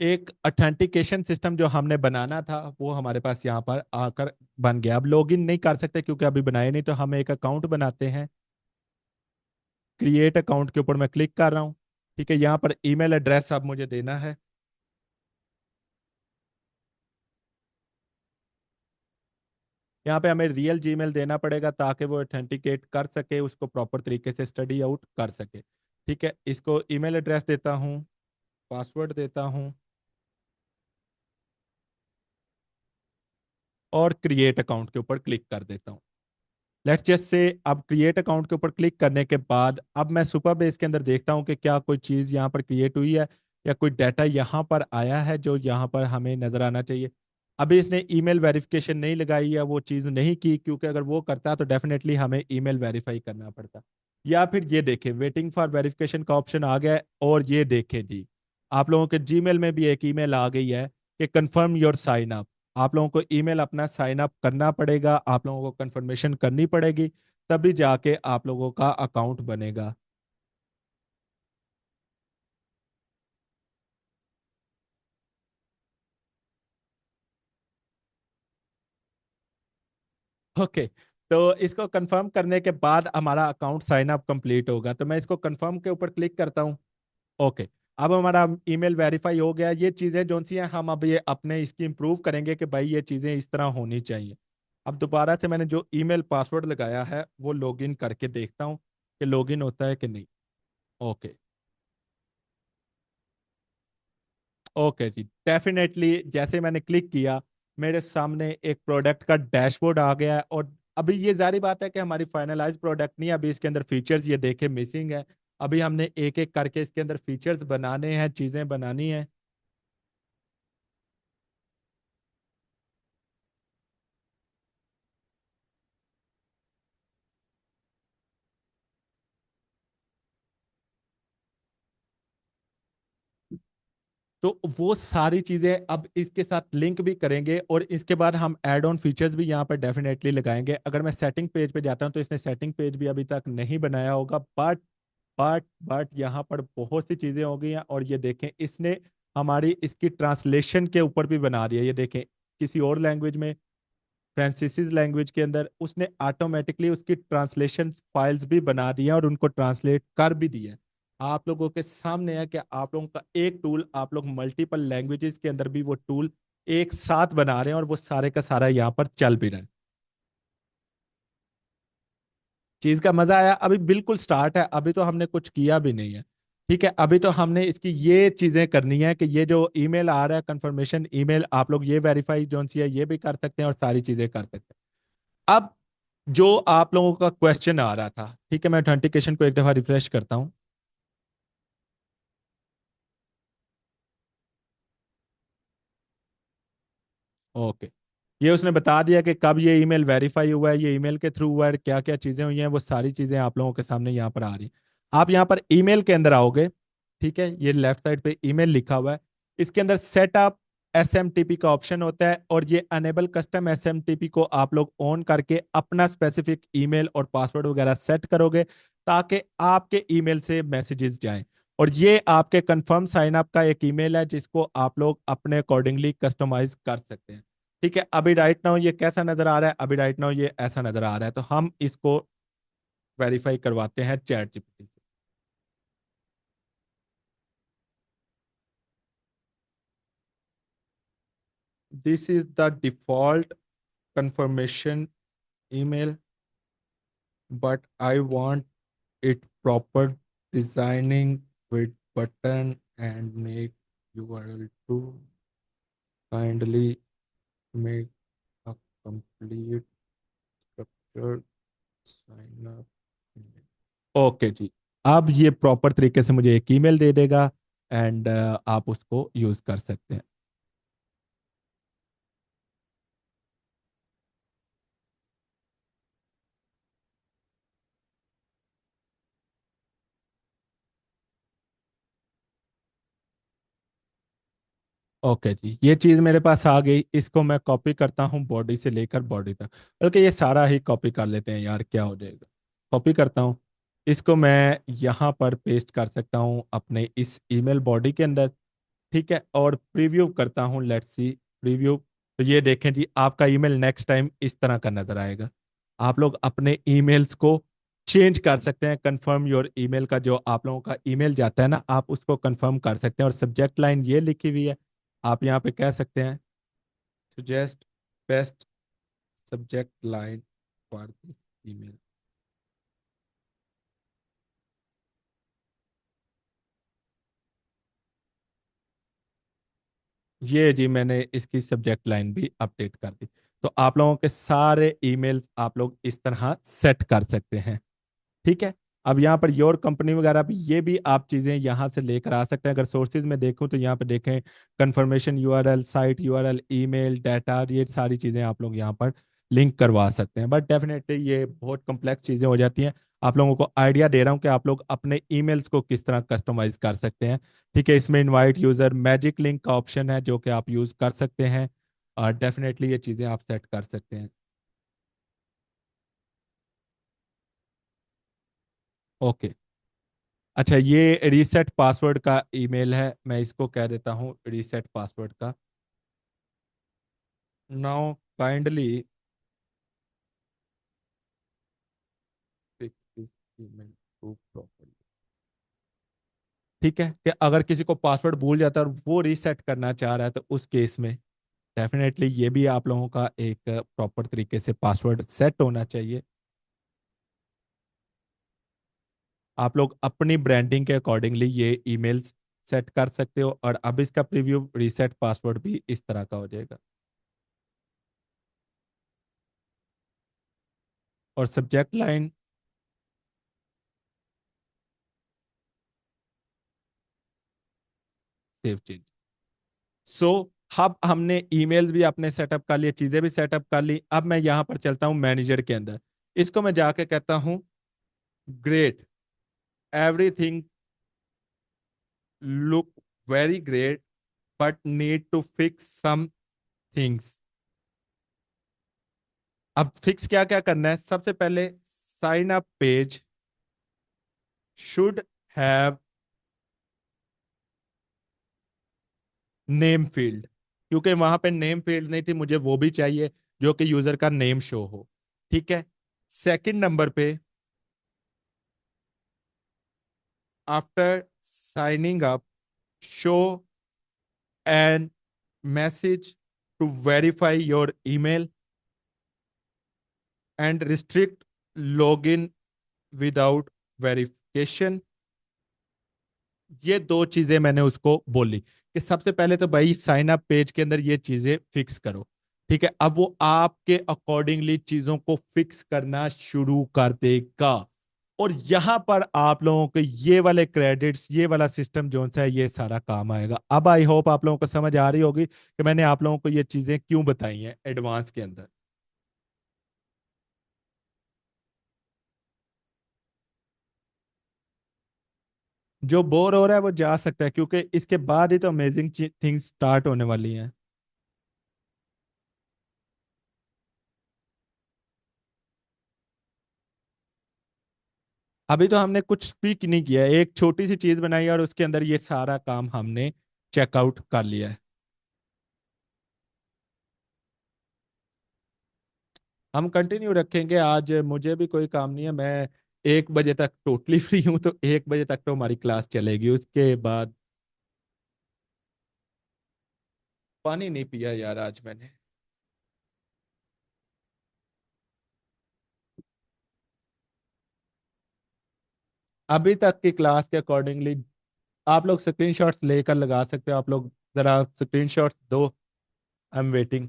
एक ऑथेंटिकेशन सिस्टम जो हमने बनाना था वो हमारे पास यहाँ पर आकर बन गया। अब लॉगिन नहीं कर सकते क्योंकि अभी बनाए नहीं, तो हम एक अकाउंट बनाते हैं। क्रिएट अकाउंट के ऊपर मैं क्लिक कर रहा हूँ। ठीक है, यहाँ पर ईमेल एड्रेस अब मुझे देना है। यहाँ पे हमें रियल जीमेल देना पड़ेगा ताकि वो ऑथेंटिकेट कर सके, उसको प्रॉपर तरीके से स्टडी आउट कर सके। ठीक है, इसको ईमेल एड्रेस देता हूँ, पासवर्ड देता हूँ और क्रिएट अकाउंट के ऊपर क्लिक कर देता हूँ। लेट्स जस्ट से अब क्रिएट अकाउंट के ऊपर क्लिक करने के बाद अब मैं सुपर बेस के अंदर देखता हूं कि क्या कोई चीज़ यहाँ पर क्रिएट हुई है या कोई डाटा यहाँ पर आया है जो यहाँ पर हमें नजर आना चाहिए। अभी इसने ईमेल वेरिफिकेशन नहीं लगाई या वो चीज़ नहीं की, क्योंकि अगर वो करता तो डेफिनेटली हमें ईमेल वेरीफाई करना पड़ता। या फिर ये देखें, वेटिंग फॉर वेरिफिकेशन का ऑप्शन आ गया है, और ये देखें जी, आप लोगों के जीमेल में भी एक ईमेल आ गई है कि कंफर्म योर साइन अप। आप लोगों को ईमेल अपना साइन अप करना पड़ेगा, आप लोगों को कंफर्मेशन करनी पड़ेगी, तभी जाके आप लोगों का अकाउंट बनेगा। ओके, तो इसको कंफर्म करने के बाद हमारा अकाउंट साइन अप कंप्लीट होगा, तो मैं इसको कंफर्म के ऊपर क्लिक करता हूँ। ओके, अब हमारा ईमेल वेरीफाई हो गया। ये चीज़ें जो सी हैं हम अब ये अपने इसकी इंप्रूव करेंगे कि भाई ये चीज़ें इस तरह होनी चाहिए। अब दोबारा से मैंने जो ईमेल पासवर्ड लगाया है वो लॉगिन करके देखता हूँ कि लॉगिन होता है कि नहीं। ओके, ओके जी, डेफिनेटली जैसे मैंने क्लिक किया मेरे सामने एक प्रोडक्ट का डैशबोर्ड आ गया है। और अभी ये जारी बात है कि हमारी फाइनलाइज प्रोडक्ट नहीं है, अभी इसके अंदर फीचर्स ये देखे मिसिंग है। अभी हमने एक एक करके इसके अंदर फीचर्स बनाने हैं, चीजें बनानी है। तो वो सारी चीजें अब इसके साथ लिंक भी करेंगे और इसके बाद हम ऐड ऑन फीचर्स भी यहाँ पर डेफिनेटली लगाएंगे। अगर मैं सेटिंग पेज पे जाता हूँ तो इसने सेटिंग पेज भी अभी तक नहीं बनाया होगा, बट यहाँ पर बहुत सी चीजें हो गई हैं। और ये देखें, इसने हमारी इसकी ट्रांसलेशन के ऊपर भी बना दिया। ये देखें, किसी और लैंग्वेज में, फ्रांसीसी लैंग्वेज के अंदर उसने ऑटोमेटिकली उसकी ट्रांसलेशन फाइल्स भी बना दी हैं और उनको ट्रांसलेट कर भी दिया है। आप लोगों के सामने है कि आप लोगों का एक टूल, आप लोग मल्टीपल लैंग्वेजेस के अंदर भी वो टूल एक साथ बना रहे हैं और वो सारे का सारा यहाँ पर चल भी रहा है। चीज का मजा आया? अभी बिल्कुल स्टार्ट है, अभी तो हमने कुछ किया भी नहीं है। ठीक है, अभी तो हमने इसकी ये चीजें करनी है कि ये जो ईमेल आ रहा है कंफर्मेशन ईमेल, आप लोग ये वेरीफाई जो सी है ये भी कर सकते हैं और सारी चीजें कर सकते हैं। अब जो आप लोगों का क्वेश्चन आ रहा था, ठीक है, मैं ऑथेंटिकेशन को एक दफा रिफ्रेश करता हूं। ओके, ये उसने बता दिया कि कब ये ईमेल वेरीफाई हुआ है, ये ईमेल के थ्रू हुआ है, क्या क्या चीजें हुई हैं, वो सारी चीजें आप लोगों के सामने यहाँ पर आ रही हैं। आप यहाँ पर ईमेल के अंदर आओगे, ठीक है, ये लेफ्ट साइड पे ईमेल लिखा हुआ है, इसके अंदर सेटअप एसएमटीपी का ऑप्शन होता है, और ये अनेबल कस्टम एसएमटीपी को आप लोग ऑन करके अपना स्पेसिफिक ईमेल और पासवर्ड वगैरह सेट करोगे, ताकि आपके ईमेल से मैसेजेस जाएं। और ये आपके कंफर्म साइन अप का एक ईमेल है, जिसको आप लोग अपने अकॉर्डिंगली कस्टमाइज कर सकते हैं। ठीक है, अभी राइट नाउ ये कैसा नजर आ रहा है, अभी राइट नाउ ये ऐसा नजर आ रहा है, तो हम इसको वेरीफाई करवाते हैं चैट जीपीटी से। This is the default confirmation email, but I want it proper designing with button and make URL to kindly make a complete structured sign up email। Okay जी, अब ये प्रॉपर तरीके से मुझे एक ईमेल दे देगा, and आप उसको यूज कर सकते हैं। ओके जी, ये चीज़ मेरे पास आ गई, इसको मैं कॉपी करता हूँ बॉडी से लेकर बॉडी तक, बल्कि ये सारा ही कॉपी कर लेते हैं यार, क्या हो जाएगा। कॉपी करता हूँ, इसको मैं यहाँ पर पेस्ट कर सकता हूँ अपने इस ईमेल बॉडी के अंदर, ठीक है, और प्रीव्यू करता हूँ, लेट्स सी प्रीव्यू। तो ये देखें जी, आपका ईमेल नेक्स्ट टाइम इस तरह का नजर आएगा। आप लोग अपने ईमेल्स को चेंज कर सकते हैं, कंफर्म योर ईमेल का जो आप लोगों का ईमेल जाता है ना, आप उसको कंफर्म कर सकते हैं, और सब्जेक्ट लाइन ये लिखी हुई है, आप यहाँ पे कह सकते हैं suggest best subject line for this email. ये जी मैंने इसकी सब्जेक्ट लाइन भी अपडेट कर दी। तो आप लोगों के सारे ईमेल्स आप लोग इस तरह सेट कर सकते हैं, ठीक है। अब यहाँ पर योर कंपनी वगैरह भी, ये भी आप चीजें यहाँ से लेकर आ सकते हैं। अगर सोर्सेज में देखूं तो यहाँ पे देखें confirmation URL, site URL, email, data, ये सारी चीजें आप लोग यहाँ पर लिंक करवा सकते हैं, बट डेफिनेटली ये बहुत कॉम्प्लेक्स चीजें हो जाती हैं। आप लोगों को आइडिया दे रहा हूँ कि आप लोग अपने ईमेल्स को किस तरह कस्टमाइज कर सकते हैं, ठीक है। इसमें इनवाइट यूजर मैजिक लिंक का ऑप्शन है, जो कि आप यूज कर सकते हैं, और डेफिनेटली ये चीजें आप सेट कर सकते हैं। ओके, अच्छा, ये रीसेट पासवर्ड का ईमेल है, मैं इसको कह देता हूँ रीसेट पासवर्ड का। Now kindly fix this email too properly. ठीक है, कि अगर किसी को पासवर्ड भूल जाता है और वो रीसेट करना चाह रहा है, तो उस केस में डेफिनेटली ये भी आप लोगों का एक प्रॉपर तरीके से पासवर्ड सेट होना चाहिए। आप लोग अपनी ब्रांडिंग के अकॉर्डिंगली ये ईमेल्स सेट कर सकते हो, और अब इसका प्रीव्यू रीसेट पासवर्ड भी इस तरह का हो जाएगा, और सब्जेक्ट लाइन सेव चेंज। सो अब हमने ईमेल्स भी अपने सेटअप कर लिए, चीजें भी सेटअप कर ली। अब मैं यहां पर चलता हूं मैनेजर के अंदर, इसको मैं जाके कहता हूं great, everything look very great, but need to fix some things. अब फिक्स क्या क्या करना है, सबसे पहले sign up page should have name field, क्योंकि वहां पे नेम फील्ड नहीं थी, मुझे वो भी चाहिए जो कि यूजर का नेम शो हो, ठीक है। सेकंड नंबर पे, after signing up, show an message to verify your email and restrict login without verification। ये दो चीजें मैंने उसको बोली कि सबसे पहले तो भाई साइन अप पेज के अंदर ये चीजें फिक्स करो, ठीक है। अब वो आपके अकॉर्डिंगली चीजों को फिक्स करना शुरू कर देगा। और यहां पर आप लोगों के ये वाले क्रेडिट्स, ये वाला सिस्टम जो सा है, ये सारा काम आएगा। अब आई होप आप लोगों को समझ आ रही होगी कि मैंने आप लोगों को ये चीजें क्यों बताई हैं एडवांस के अंदर। जो बोर हो रहा है वो जा सकता है, क्योंकि इसके बाद ही तो अमेजिंग थिंग्स स्टार्ट होने वाली हैं। अभी तो हमने कुछ स्पीक नहीं किया है, एक छोटी सी चीज बनाई है और उसके अंदर ये सारा काम हमने चेकआउट कर लिया है। हम कंटिन्यू रखेंगे। आज मुझे भी कोई काम नहीं है, मैं 1 बजे तक टोटली फ्री हूँ, तो 1 बजे तक तो हमारी क्लास चलेगी। उसके बाद पानी नहीं पिया यार आज मैंने। अभी तक की क्लास के अकॉर्डिंगली आप लोग स्क्रीनशॉट्स लेकर लगा सकते हो। आप लोग जरा स्क्रीनशॉट्स दो, आई एम वेटिंग।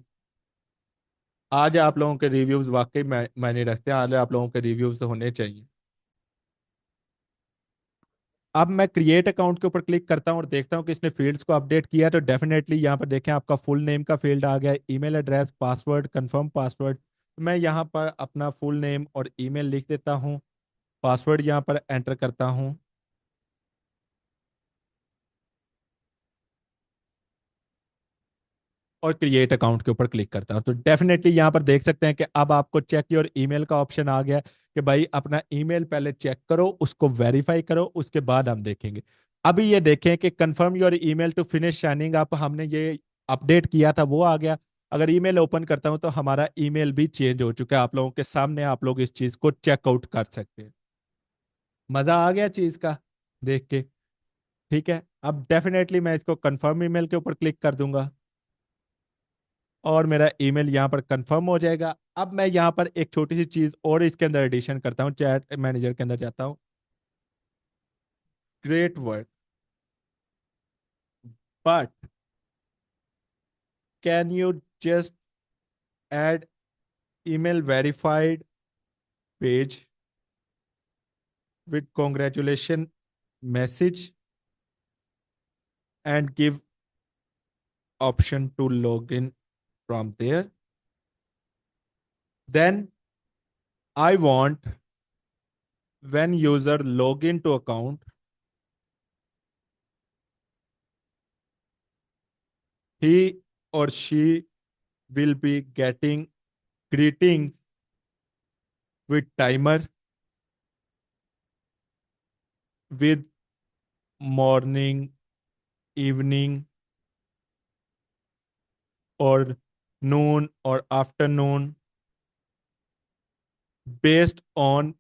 आज आप लोगों के रिव्यूज वाकई मायने रखते हैं, आज आप लोगों के रिव्यूज होने चाहिए। अब मैं क्रिएट अकाउंट के ऊपर क्लिक करता हूँ और देखता हूँ कि इसने फील्ड्स को अपडेट किया है। तो डेफिनेटली यहाँ पर देखें, आपका फुल नेम का फील्ड आ गया, email address, password, confirm password. मैं यहाँ पर अपना फुल नेम और ईमेल लिख देता हूँ, पासवर्ड यहाँ पर एंटर करता हूँ और क्रिएट अकाउंट के ऊपर क्लिक करता हूँ। तो डेफिनेटली यहाँ पर देख सकते हैं कि अब आपको चेक योर ईमेल का ऑप्शन आ गया है कि भाई अपना ईमेल पहले चेक करो, उसको वेरीफाई करो, उसके बाद हम देखेंगे। अभी ये देखें कि confirm your email to finish signing up, हमने ये अपडेट किया था वो आ गया। अगर ईमेल ओपन करता हूं तो हमारा ईमेल भी चेंज हो चुका है, आप लोगों के सामने आप लोग इस चीज को चेकआउट कर सकते हैं। मजा आ गया चीज का देख के। ठीक है, अब डेफिनेटली मैं इसको कंफर्म ईमेल के ऊपर क्लिक कर दूंगा और मेरा ईमेल यहाँ पर कंफर्म हो जाएगा। अब मैं यहाँ पर एक छोटी सी चीज और इसके अंदर एडिशन करता हूँ, चैट मैनेजर के अंदर जाता हूँ। Great work, but can you just add email verified page with congratulation message and give option to log in from there. Then I want when user log into account, he or she will be getting greetings with timer, with morning, evening, or noon or afternoon, based on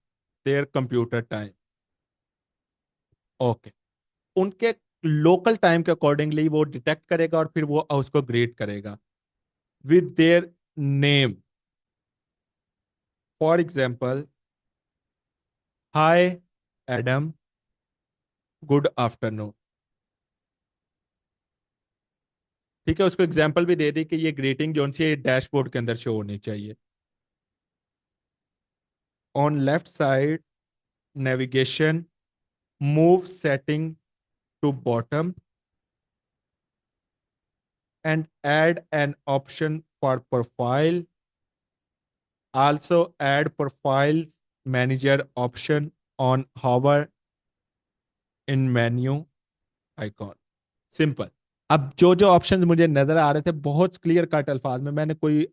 their computer time. Okay, उनके local time के accordingly वो detect करेगा और फिर वो उसको grade करेगा with their name. For example, hi Adam, good afternoon. ठीक है, उसको एग्जाम्पल भी दे दी कि ये ग्रीटिंग जो सी डैशबोर्ड के अंदर शो होनी चाहिए। On left side navigation, move setting to bottom and add an option for profile, also add profile manager option on hover in menu icon. Simple. अब जो जो ऑप्शंस मुझे नजर आ रहे थे बहुत क्लियर कट अल्फाज में, मैंने कोई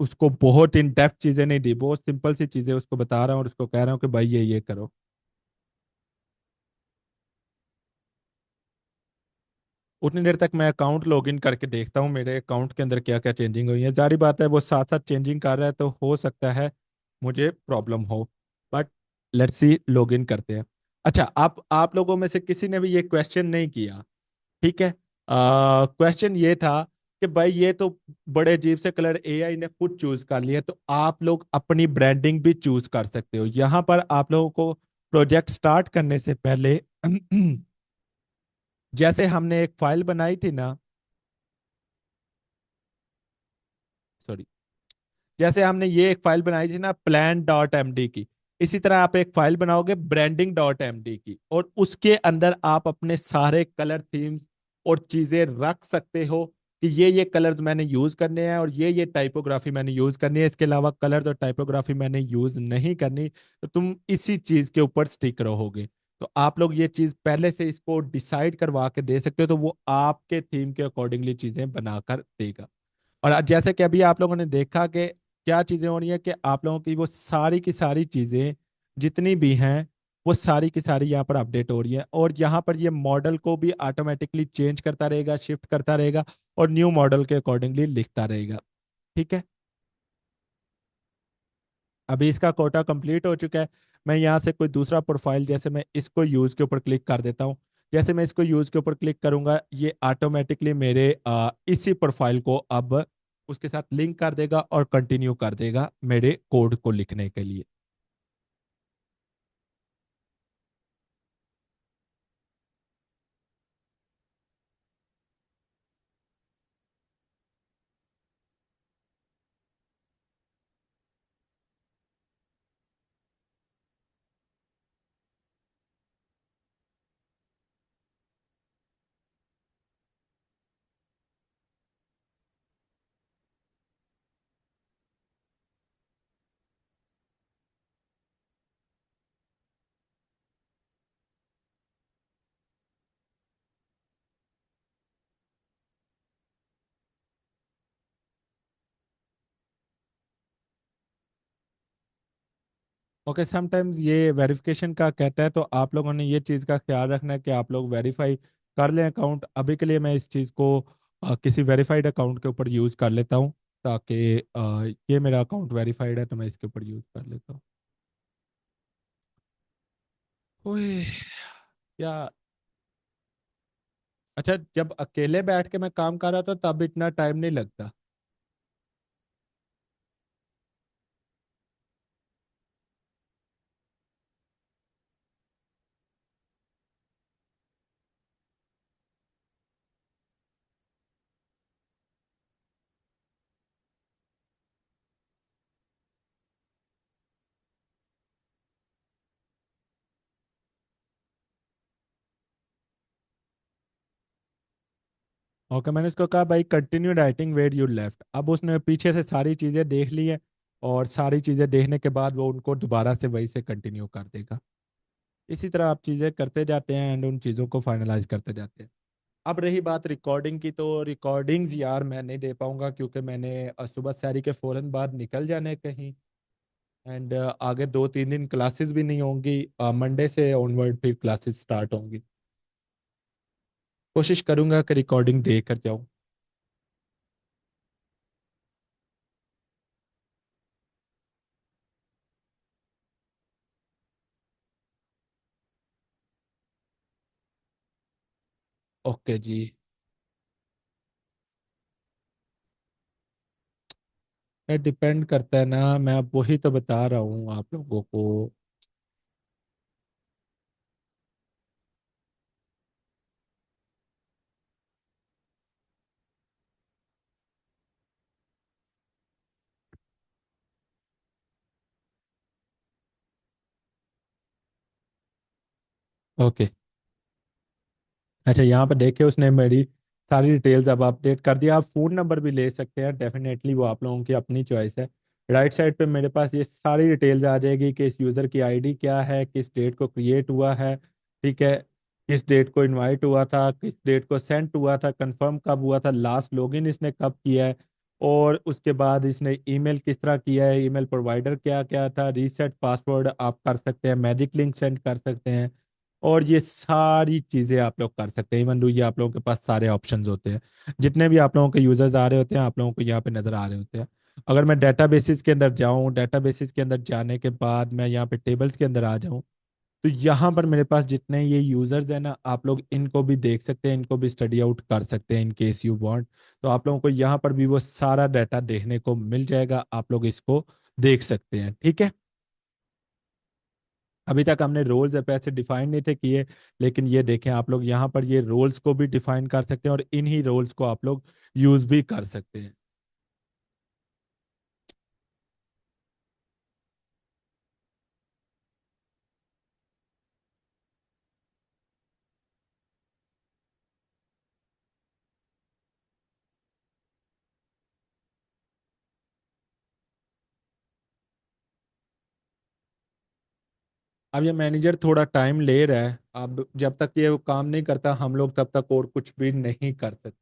उसको बहुत इन डेप्थ चीजें नहीं दी, बहुत सिंपल सी चीजें उसको बता रहा हूँ और उसको कह रहा हूँ कि भाई ये करो। उतनी देर तक मैं अकाउंट लॉगिन करके देखता हूँ मेरे अकाउंट के अंदर क्या क्या चेंजिंग हुई है। जारी बात है वो साथ साथ चेंजिंग कर रहा है तो हो सकता है मुझे प्रॉब्लम हो, बट लेट्स सी, लॉगिन करते हैं। अच्छा, आप लोगों में से किसी ने भी ये क्वेश्चन नहीं किया, ठीक है। क्वेश्चन ये था कि भाई ये तो बड़े अजीब से कलर एआई ने खुद चूज कर लिए, तो आप लोग अपनी ब्रांडिंग भी चूज कर सकते हो। यहाँ पर आप लोगों को प्रोजेक्ट स्टार्ट करने से पहले जैसे हमने एक फाइल बनाई थी ना, सॉरी, जैसे हमने ये एक फाइल बनाई थी ना plan.md की, इसी तरह आप एक फाइल बनाओगे branding.md की, और उसके अंदर आप अपने सारे कलर थीम्स और चीजें रख सकते हो कि ये कलर्स मैंने यूज करने हैं और ये टाइपोग्राफी मैंने यूज करनी है, इसके अलावा कलर और टाइपोग्राफी मैंने यूज नहीं करनी। तो तुम इसी चीज के ऊपर स्टिक रहोगे। तो आप लोग ये चीज पहले से इसको डिसाइड करवा के दे सकते हो, तो वो आपके थीम के अकॉर्डिंगली चीजें बनाकर देगा। और जैसे कि अभी आप लोगों ने देखा कि क्या चीजें हो रही है, कि आप लोगों की वो सारी की सारी चीजें जितनी भी हैं, वो सारी की सारी यहाँ पर अपडेट हो रही है, और यहाँ पर ये मॉडल को भी ऑटोमेटिकली चेंज करता रहेगा, शिफ्ट करता रहेगा, और न्यू मॉडल के अकॉर्डिंगली लिखता रहेगा। ठीक है। अभी इसका कोटा कंप्लीट हो चुका है। मैं यहाँ से कोई दूसरा प्रोफाइल, जैसे मैं इसको यूज के ऊपर क्लिक कर देता हूँ। जैसे मैं इसको यूज के ऊपर क्लिक करूंगा, ये ऑटोमेटिकली मेरे इसी प्रोफाइल को अब उसके साथ लिंक कर देगा और कंटिन्यू कर देगा मेरे कोड को लिखने के लिए। ओके, समटाइम्स ये वेरिफिकेशन का कहता है, तो आप लोगों ने ये चीज़ का ख्याल रखना है कि आप लोग वेरीफाई कर लें अकाउंट। अभी के लिए मैं इस चीज़ को किसी वेरीफाइड अकाउंट के ऊपर यूज़ कर लेता हूँ, ताकि ये मेरा अकाउंट वेरीफाइड है, तो मैं इसके ऊपर यूज़ कर लेता हूँ। ओए, क्या। अच्छा, जब अकेले बैठ के मैं काम कर रहा था तब इतना टाइम नहीं लगता। ओके, मैंने उसको कहा भाई continue writing where you left. अब उसने पीछे से सारी चीज़ें देख ली है, और सारी चीज़ें देखने के बाद वो उनको दोबारा से वही से कंटिन्यू कर देगा। इसी तरह आप चीज़ें करते जाते हैं एंड उन चीज़ों को फाइनलाइज करते जाते हैं। अब रही बात रिकॉर्डिंग की, तो रिकॉर्डिंग्स यार मैं नहीं दे पाऊंगा, क्योंकि मैंने सुबह सैरी के फौरन बाद निकल जाना है कहीं। एंड आगे 2-3 दिन क्लासेस भी नहीं होंगी। मंडे से ऑनवर्ड फिर क्लासेस स्टार्ट होंगी। कोशिश करूंगा कि रिकॉर्डिंग दे कर जाऊं। ओके जी। ये डिपेंड करता है ना, मैं अब वही तो बता रहा हूँ आप लोगों को। ओके। अच्छा, यहाँ पर देखे उसने मेरी सारी डिटेल्स अब अपडेट कर दिया। आप फोन नंबर भी ले सकते हैं, डेफिनेटली वो आप लोगों की अपनी चॉइस है। राइट साइड पे मेरे पास ये सारी डिटेल्स आ जाएगी कि इस यूज़र की आईडी क्या है, किस डेट को क्रिएट हुआ है, ठीक है, किस डेट को इनवाइट हुआ था, किस डेट को सेंड हुआ था, कंफर्म कब हुआ था, लास्ट लॉगिन इसने कब किया है, और उसके बाद इसने ईमेल किस तरह किया है, ईमेल प्रोवाइडर क्या क्या था, रीसेट पासवर्ड आप कर सकते हैं, मैजिक लिंक सेंड कर सकते हैं, और ये सारी चीजें आप लोग कर सकते हैं। इवन दो ये आप लोगों के पास सारे ऑप्शंस होते हैं, जितने भी आप लोगों के यूजर्स आ रहे होते हैं आप लोगों को यहाँ पे नजर आ रहे होते हैं। अगर मैं डेटाबेसिस के अंदर जाऊँ, डेटाबेसिस के अंदर जाने के बाद मैं यहाँ पे टेबल्स के अंदर आ जाऊँ, तो यहाँ पर मेरे पास जितने ये यूजर्स हैं ना, आप लोग इनको भी देख सकते हैं, इनको भी स्टडी आउट कर सकते हैं इन केस यू वांट। तो आप लोगों को यहाँ पर भी वो सारा डाटा देखने को मिल जाएगा, आप लोग इसको देख सकते हैं। ठीक है। अभी तक हमने रोल्स ऐसे डिफाइन नहीं थे किए, लेकिन ये देखें आप लोग यहाँ पर ये रोल्स को भी डिफाइन कर सकते हैं, और इन्हीं रोल्स को आप लोग यूज भी कर सकते हैं। अब ये मैनेजर थोड़ा टाइम ले रहा है, अब जब तक ये वो काम नहीं करता हम लोग तब तक और कुछ भी नहीं कर सकते।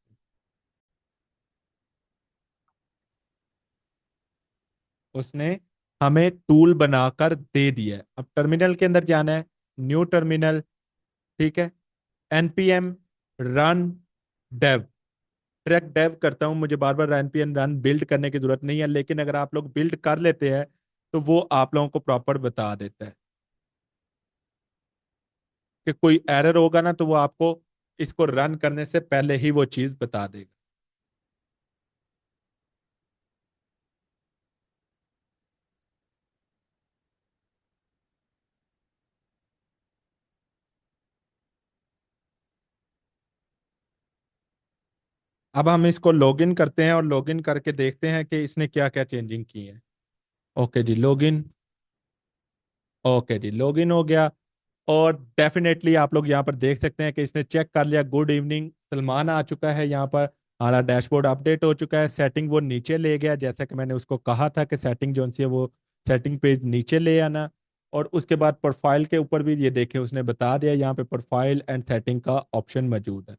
उसने हमें टूल बनाकर दे दिया है। अब टर्मिनल के अंदर जाना है, न्यू टर्मिनल, ठीक है, npm run dev, track dev करता हूं, मुझे बार बार npm रन बिल्ड करने की जरूरत नहीं है, लेकिन अगर आप लोग बिल्ड कर लेते हैं तो वो आप लोगों को प्रॉपर बता देता है कि कोई एरर होगा ना, तो वो आपको इसको रन करने से पहले ही वो चीज बता देगा। अब हम इसको लॉगिन करते हैं और लॉगिन करके देखते हैं कि इसने क्या क्या चेंजिंग की है। ओके जी, लॉगिन। ओके जी, लॉगिन हो गया। और डेफिनेटली आप लोग यहाँ पर देख सकते हैं कि इसने चेक कर लिया, गुड इवनिंग सलमान आ चुका है यहाँ पर, हमारा डैशबोर्ड अपडेट हो चुका है, सेटिंग वो नीचे ले गया, जैसा कि मैंने उसको कहा था कि सेटिंग जो सी है वो सेटिंग पेज नीचे ले आना। और उसके बाद प्रोफाइल के ऊपर भी ये देखें, उसने बता दिया यहाँ पे प्रोफाइल एंड सेटिंग का ऑप्शन मौजूद है।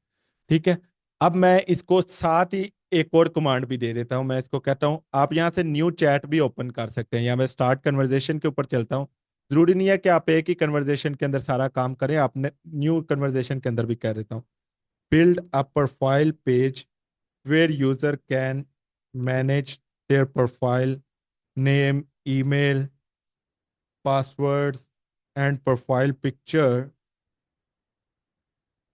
ठीक है, अब मैं इसको साथ ही एक और कमांड भी दे देता हूँ, मैं इसको कहता हूँ आप यहाँ से न्यू चैट भी ओपन कर सकते हैं, या मैं स्टार्ट कन्वर्जेशन के ऊपर चलता हूँ। जरूरी नहीं है कि आप एक ही कन्वर्जेशन के अंदर सारा काम करें, आपने न्यू कन्वर्जेशन के अंदर भी कह देता हूँ, build a profile page where user can manage their profile name, email, passwords and profile picture.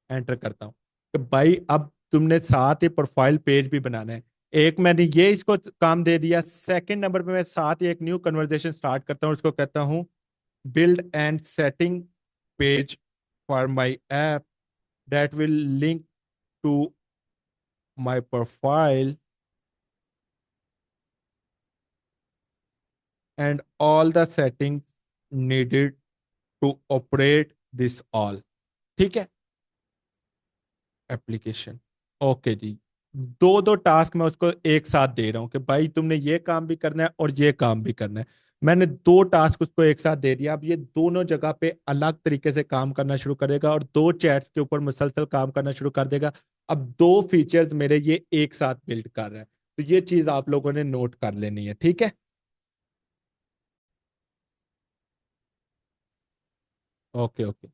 Enter करता हूँ कि भाई अब तुमने साथ ही प्रोफाइल पेज भी बनाना है। एक मैंने ये इसको काम दे दिया, सेकंड नंबर पे मैं साथ ही एक न्यू कन्वर्जेशन स्टार्ट करता हूँ, उसको कहता हूँ build and setting page for my app that will link to my profile and all the settings needed to operate this all। ठीक है, एप्लीकेशन। ओके जी, दो दो टास्क मैं उसको एक साथ दे रहा हूँ कि भाई तुमने ये काम भी करना है और ये काम भी करना है। मैंने दो टास्क उसको एक साथ दे दिया, अब ये दोनों जगह पे अलग तरीके से काम करना शुरू करेगा और दो चैट्स के ऊपर मुसलसल काम करना शुरू कर देगा। अब दो फीचर्स मेरे ये एक साथ बिल्ड कर रहा है, तो ये चीज आप लोगों ने नोट कर लेनी है, ठीक है। ओके ओके,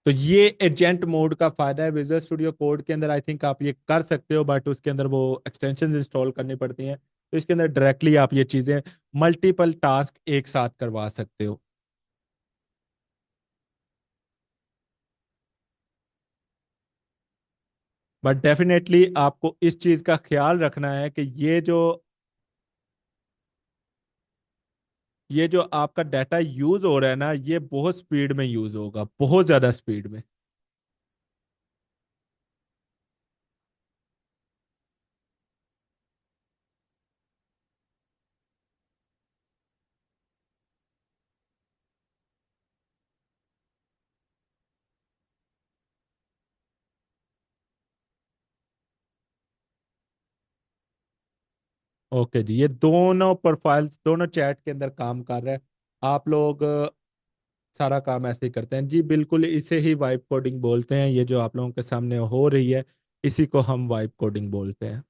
तो ये एजेंट मोड का फायदा है विजुअल स्टूडियो कोड के अंदर, आई थिंक आप ये कर सकते हो, बट उसके अंदर वो एक्सटेंशन इंस्टॉल करनी पड़ती हैं, तो इसके अंदर डायरेक्टली आप ये चीजें मल्टीपल टास्क एक साथ करवा सकते हो। बट डेफिनेटली आपको इस चीज का ख्याल रखना है कि ये जो आपका डाटा यूज हो रहा है ना, ये बहुत स्पीड में यूज होगा, बहुत ज्यादा स्पीड में। ओके जी, ये दोनों प्रोफाइल्स दोनों चैट के अंदर काम कर रहे हैं। आप लोग सारा काम ऐसे ही करते हैं जी, बिल्कुल इसे ही वाइब कोडिंग बोलते हैं, ये जो आप लोगों के सामने हो रही है इसी को हम वाइब कोडिंग बोलते हैं।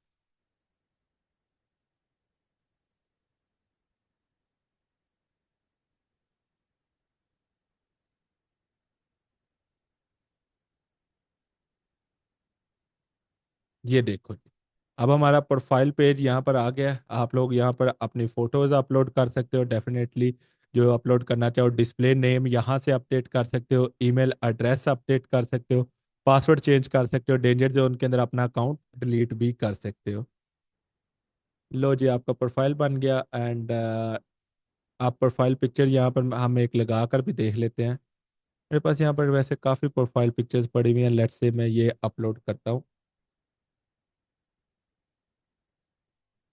ये देखो जी, अब हमारा प्रोफाइल पेज यहाँ पर आ गया है, आप लोग यहाँ पर अपनी फोटोज अपलोड कर सकते हो डेफिनेटली, जो अपलोड करना चाहो, डिस्प्ले नेम यहाँ से अपडेट कर सकते हो, ईमेल एड्रेस अपडेट कर सकते हो, पासवर्ड चेंज कर सकते हो, डेंजर जोन के अंदर अपना अकाउंट डिलीट भी कर सकते हो। लो जी, आपका प्रोफाइल बन गया। एंड आप प्रोफाइल पिक्चर यहाँ पर हम एक लगा कर भी देख लेते हैं। मेरे पास यहाँ पर वैसे काफ़ी प्रोफाइल पिक्चर्स पड़ी हुई हैं, लेट्स से मैं ये अपलोड करता हूँ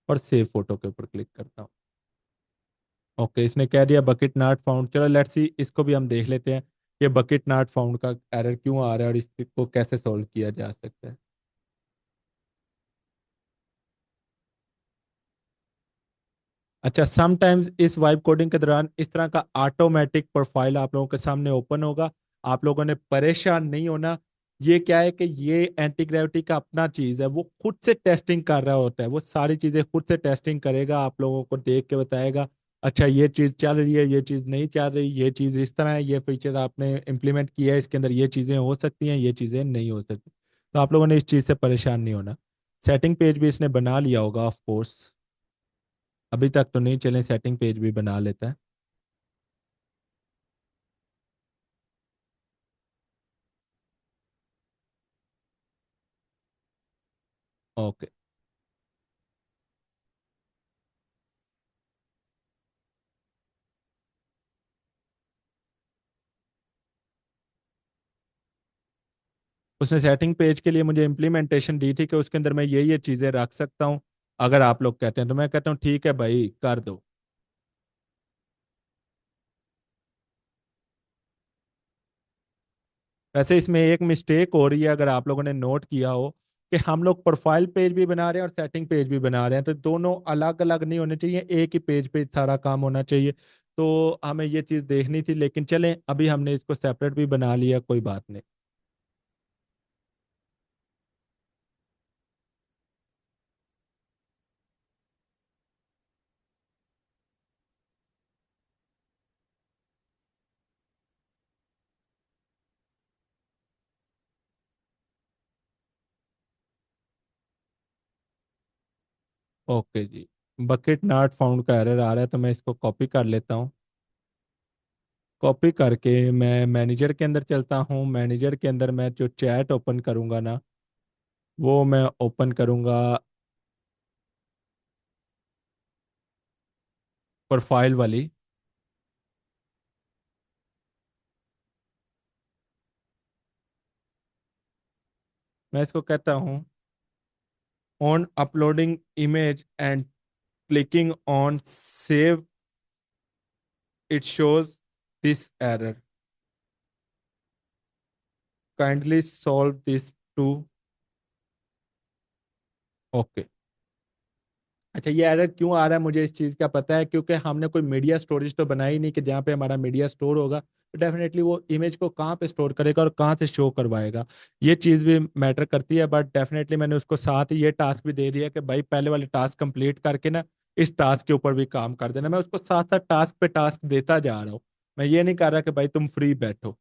और सेव फोटो के ऊपर क्लिक करता हूँ। ओके, इसने कह दिया बकेट नॉट फाउंड, चलो लेट्स सी इसको भी हम देख लेते हैं ये बकेट नॉट फाउंड का एरर क्यों आ रहा है और इसको कैसे सॉल्व किया जा सकता है। अच्छा, समटाइम्स इस वाइब कोडिंग के दौरान इस तरह का ऑटोमेटिक प्रोफाइल आप लोगों के सामने ओपन होगा। आप लोगों ने परेशान नहीं होना। ये क्या है कि ये एंटी ग्रेविटी का अपना चीज है, वो खुद से टेस्टिंग कर रहा होता है, वो सारी चीजें खुद से टेस्टिंग करेगा, आप लोगों को देख के बताएगा अच्छा ये चीज चल रही है, ये चीज नहीं चल रही, ये चीज इस तरह है, ये फीचर आपने इम्प्लीमेंट किया है, इसके अंदर ये चीजें हो सकती हैं, ये चीजें नहीं हो सकती। तो आप लोगों ने इस चीज से परेशान नहीं होना। सेटिंग पेज भी इसने बना लिया होगा ऑफ कोर्स। अभी तक तो नहीं, चलें सेटिंग पेज भी बना लेता है। ओके। उसने सेटिंग पेज के लिए मुझे इम्प्लीमेंटेशन दी थी कि उसके अंदर मैं ये चीज़ें रख सकता हूँ। अगर आप लोग कहते हैं तो मैं कहता हूँ ठीक है भाई कर दो। वैसे इसमें एक मिस्टेक हो रही है, अगर आप लोगों ने नोट किया हो, कि हम लोग प्रोफाइल पेज भी बना रहे हैं और सेटिंग पेज भी बना रहे हैं, तो दोनों अलग अलग नहीं होने चाहिए, एक ही पेज पे सारा काम होना चाहिए। तो हमें ये चीज़ देखनी थी, लेकिन चलें अभी हमने इसको सेपरेट भी बना लिया, कोई बात नहीं। ओके जी। बकेट नॉट फाउंड का एरर आ रहा है, तो मैं इसको कॉपी कर लेता हूँ। कॉपी करके मैं मैनेजर के अंदर चलता हूँ। मैनेजर के अंदर मैं जो चैट ओपन करूँगा ना, वो मैं ओपन करूँगा प्रोफाइल वाली। मैं इसको कहता हूँ on uploading image and clicking on save it shows this error, kindly solve this too. Okay. अच्छा, ये एरर क्यों आ रहा है मुझे इस चीज़ का पता है, क्योंकि हमने कोई मीडिया स्टोरेज तो बनाई नहीं कि जहाँ पे हमारा मीडिया स्टोर होगा, तो डेफिनेटली वो इमेज को कहाँ पे स्टोर करेगा और कहाँ से शो करवाएगा। ये चीज़ भी मैटर करती है, बट डेफिनेटली मैंने उसको साथ ही ये टास्क भी दे दिया कि भाई पहले वाले टास्क कंप्लीट करके ना इस टास्क के ऊपर भी काम कर देना। मैं उसको साथ साथ टास्क पे टास्क देता जा रहा हूँ। मैं ये नहीं कर रहा कि भाई तुम फ्री बैठो।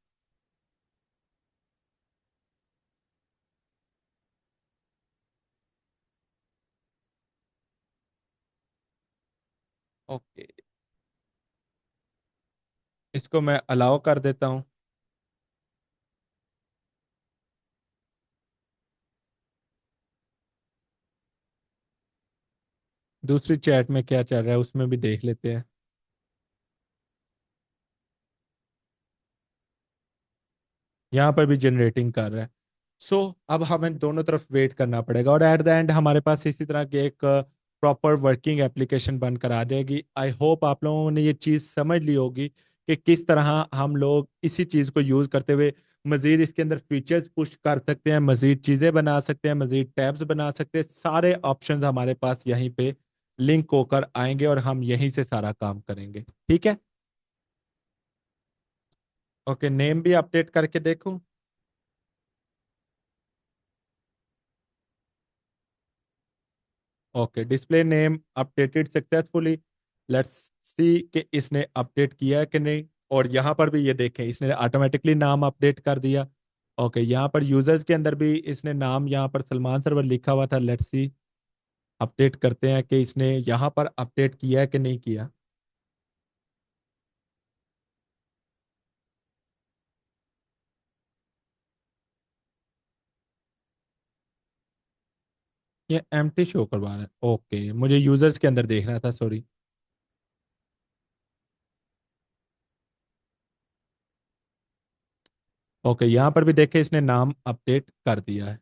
ओके, इसको मैं अलाउ कर देता हूँ। दूसरी चैट में क्या चल रहा है उसमें भी देख लेते हैं। यहाँ पर भी जनरेटिंग कर रहा है। सो अब हमें दोनों तरफ वेट करना पड़ेगा, और एट द एंड हमारे पास इसी तरह की एक प्रॉपर वर्किंग एप्लीकेशन बनकर आ जाएगी। आई होप आप लोगों ने ये चीज़ समझ ली होगी कि किस तरह हम लोग इसी चीज़ को यूज़ करते हुए मजीद इसके अंदर फीचर्स पुश कर सकते हैं, मजीद चीज़ें बना सकते हैं, मजीद टैब्स बना सकते हैं। सारे ऑप्शंस हमारे पास यहीं पे लिंक होकर आएंगे और हम यहीं से सारा काम करेंगे। ठीक है। ओके, नेम भी अपडेट करके देखूं। Okay, display name updated successfully. Let's see कि इसने अपडेट किया है कि नहीं। और यहाँ पर भी ये देखें, इसने ऑटोमेटिकली नाम अपडेट कर दिया। ओके, यहाँ पर यूजर्स के अंदर भी इसने नाम यहाँ पर सलमान सरवर लिखा हुआ था। लेट्स सी अपडेट करते हैं कि इसने यहाँ पर अपडेट किया है कि नहीं किया। ये एम्प्टी शो करवा रहा है। ओके, मुझे यूजर्स के अंदर देखना था, सॉरी। ओके, यहाँ पर भी देखे इसने नाम अपडेट कर दिया है।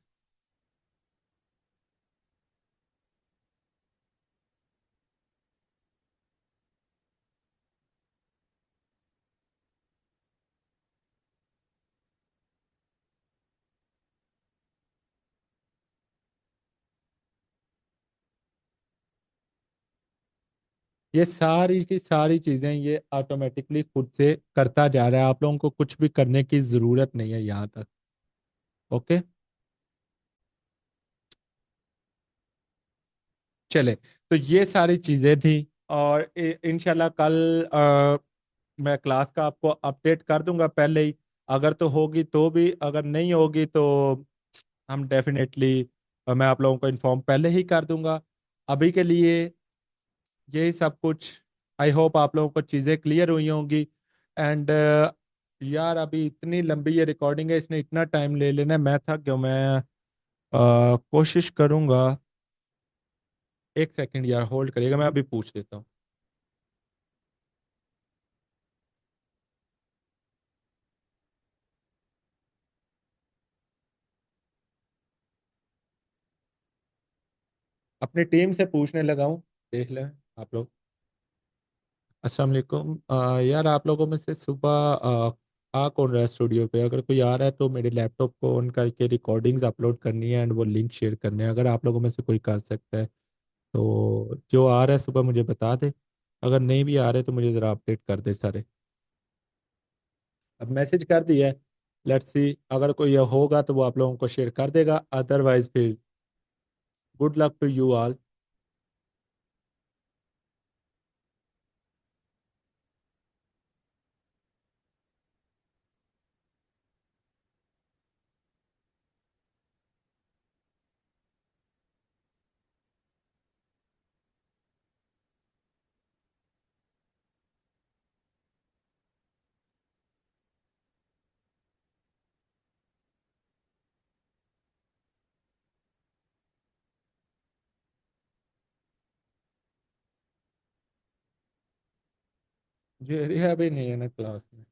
ये सारी की सारी चीजें ये ऑटोमेटिकली खुद से करता जा रहा है, आप लोगों को कुछ भी करने की जरूरत नहीं है यहाँ तक। ओके, चले, तो ये सारी चीजें थी। और इंशाल्लाह कल मैं क्लास का आपको अपडेट कर दूंगा पहले ही। अगर तो होगी तो भी, अगर नहीं होगी तो हम डेफिनेटली, मैं आप लोगों को इन्फॉर्म पहले ही कर दूंगा। अभी के लिए यही सब कुछ। आई होप आप लोगों को चीज़ें क्लियर हुई होंगी। एंड यार अभी इतनी लंबी ये रिकॉर्डिंग है, इसने इतना टाइम ले लेना है, मैं थक गया। मैं कोशिश करूंगा। एक सेकंड यार, होल्ड करिएगा, मैं अभी पूछ लेता हूँ। अपनी टीम से पूछने लगा हूँ, देख लें आप लोग। अस्सलाम वालेकुम। यार आप लोगों में से सुबह आ कौन रहा है स्टूडियो पे? अगर कोई आ रहा है तो मेरे लैपटॉप को ऑन करके रिकॉर्डिंग्स अपलोड करनी है एंड वो लिंक शेयर करने हैं, अगर आप लोगों में से कोई कर सकता है तो जो आ रहा है सुबह मुझे बता दे। अगर नहीं भी आ रहे तो मुझे ज़रा अपडेट कर दे सारे। अब मैसेज कर दिया है, लेट्स सी, अगर कोई ये होगा तो वो आप लोगों को शेयर कर देगा, अदरवाइज फिर good luck to you all. जेरिया भी नहीं है ना क्लास में।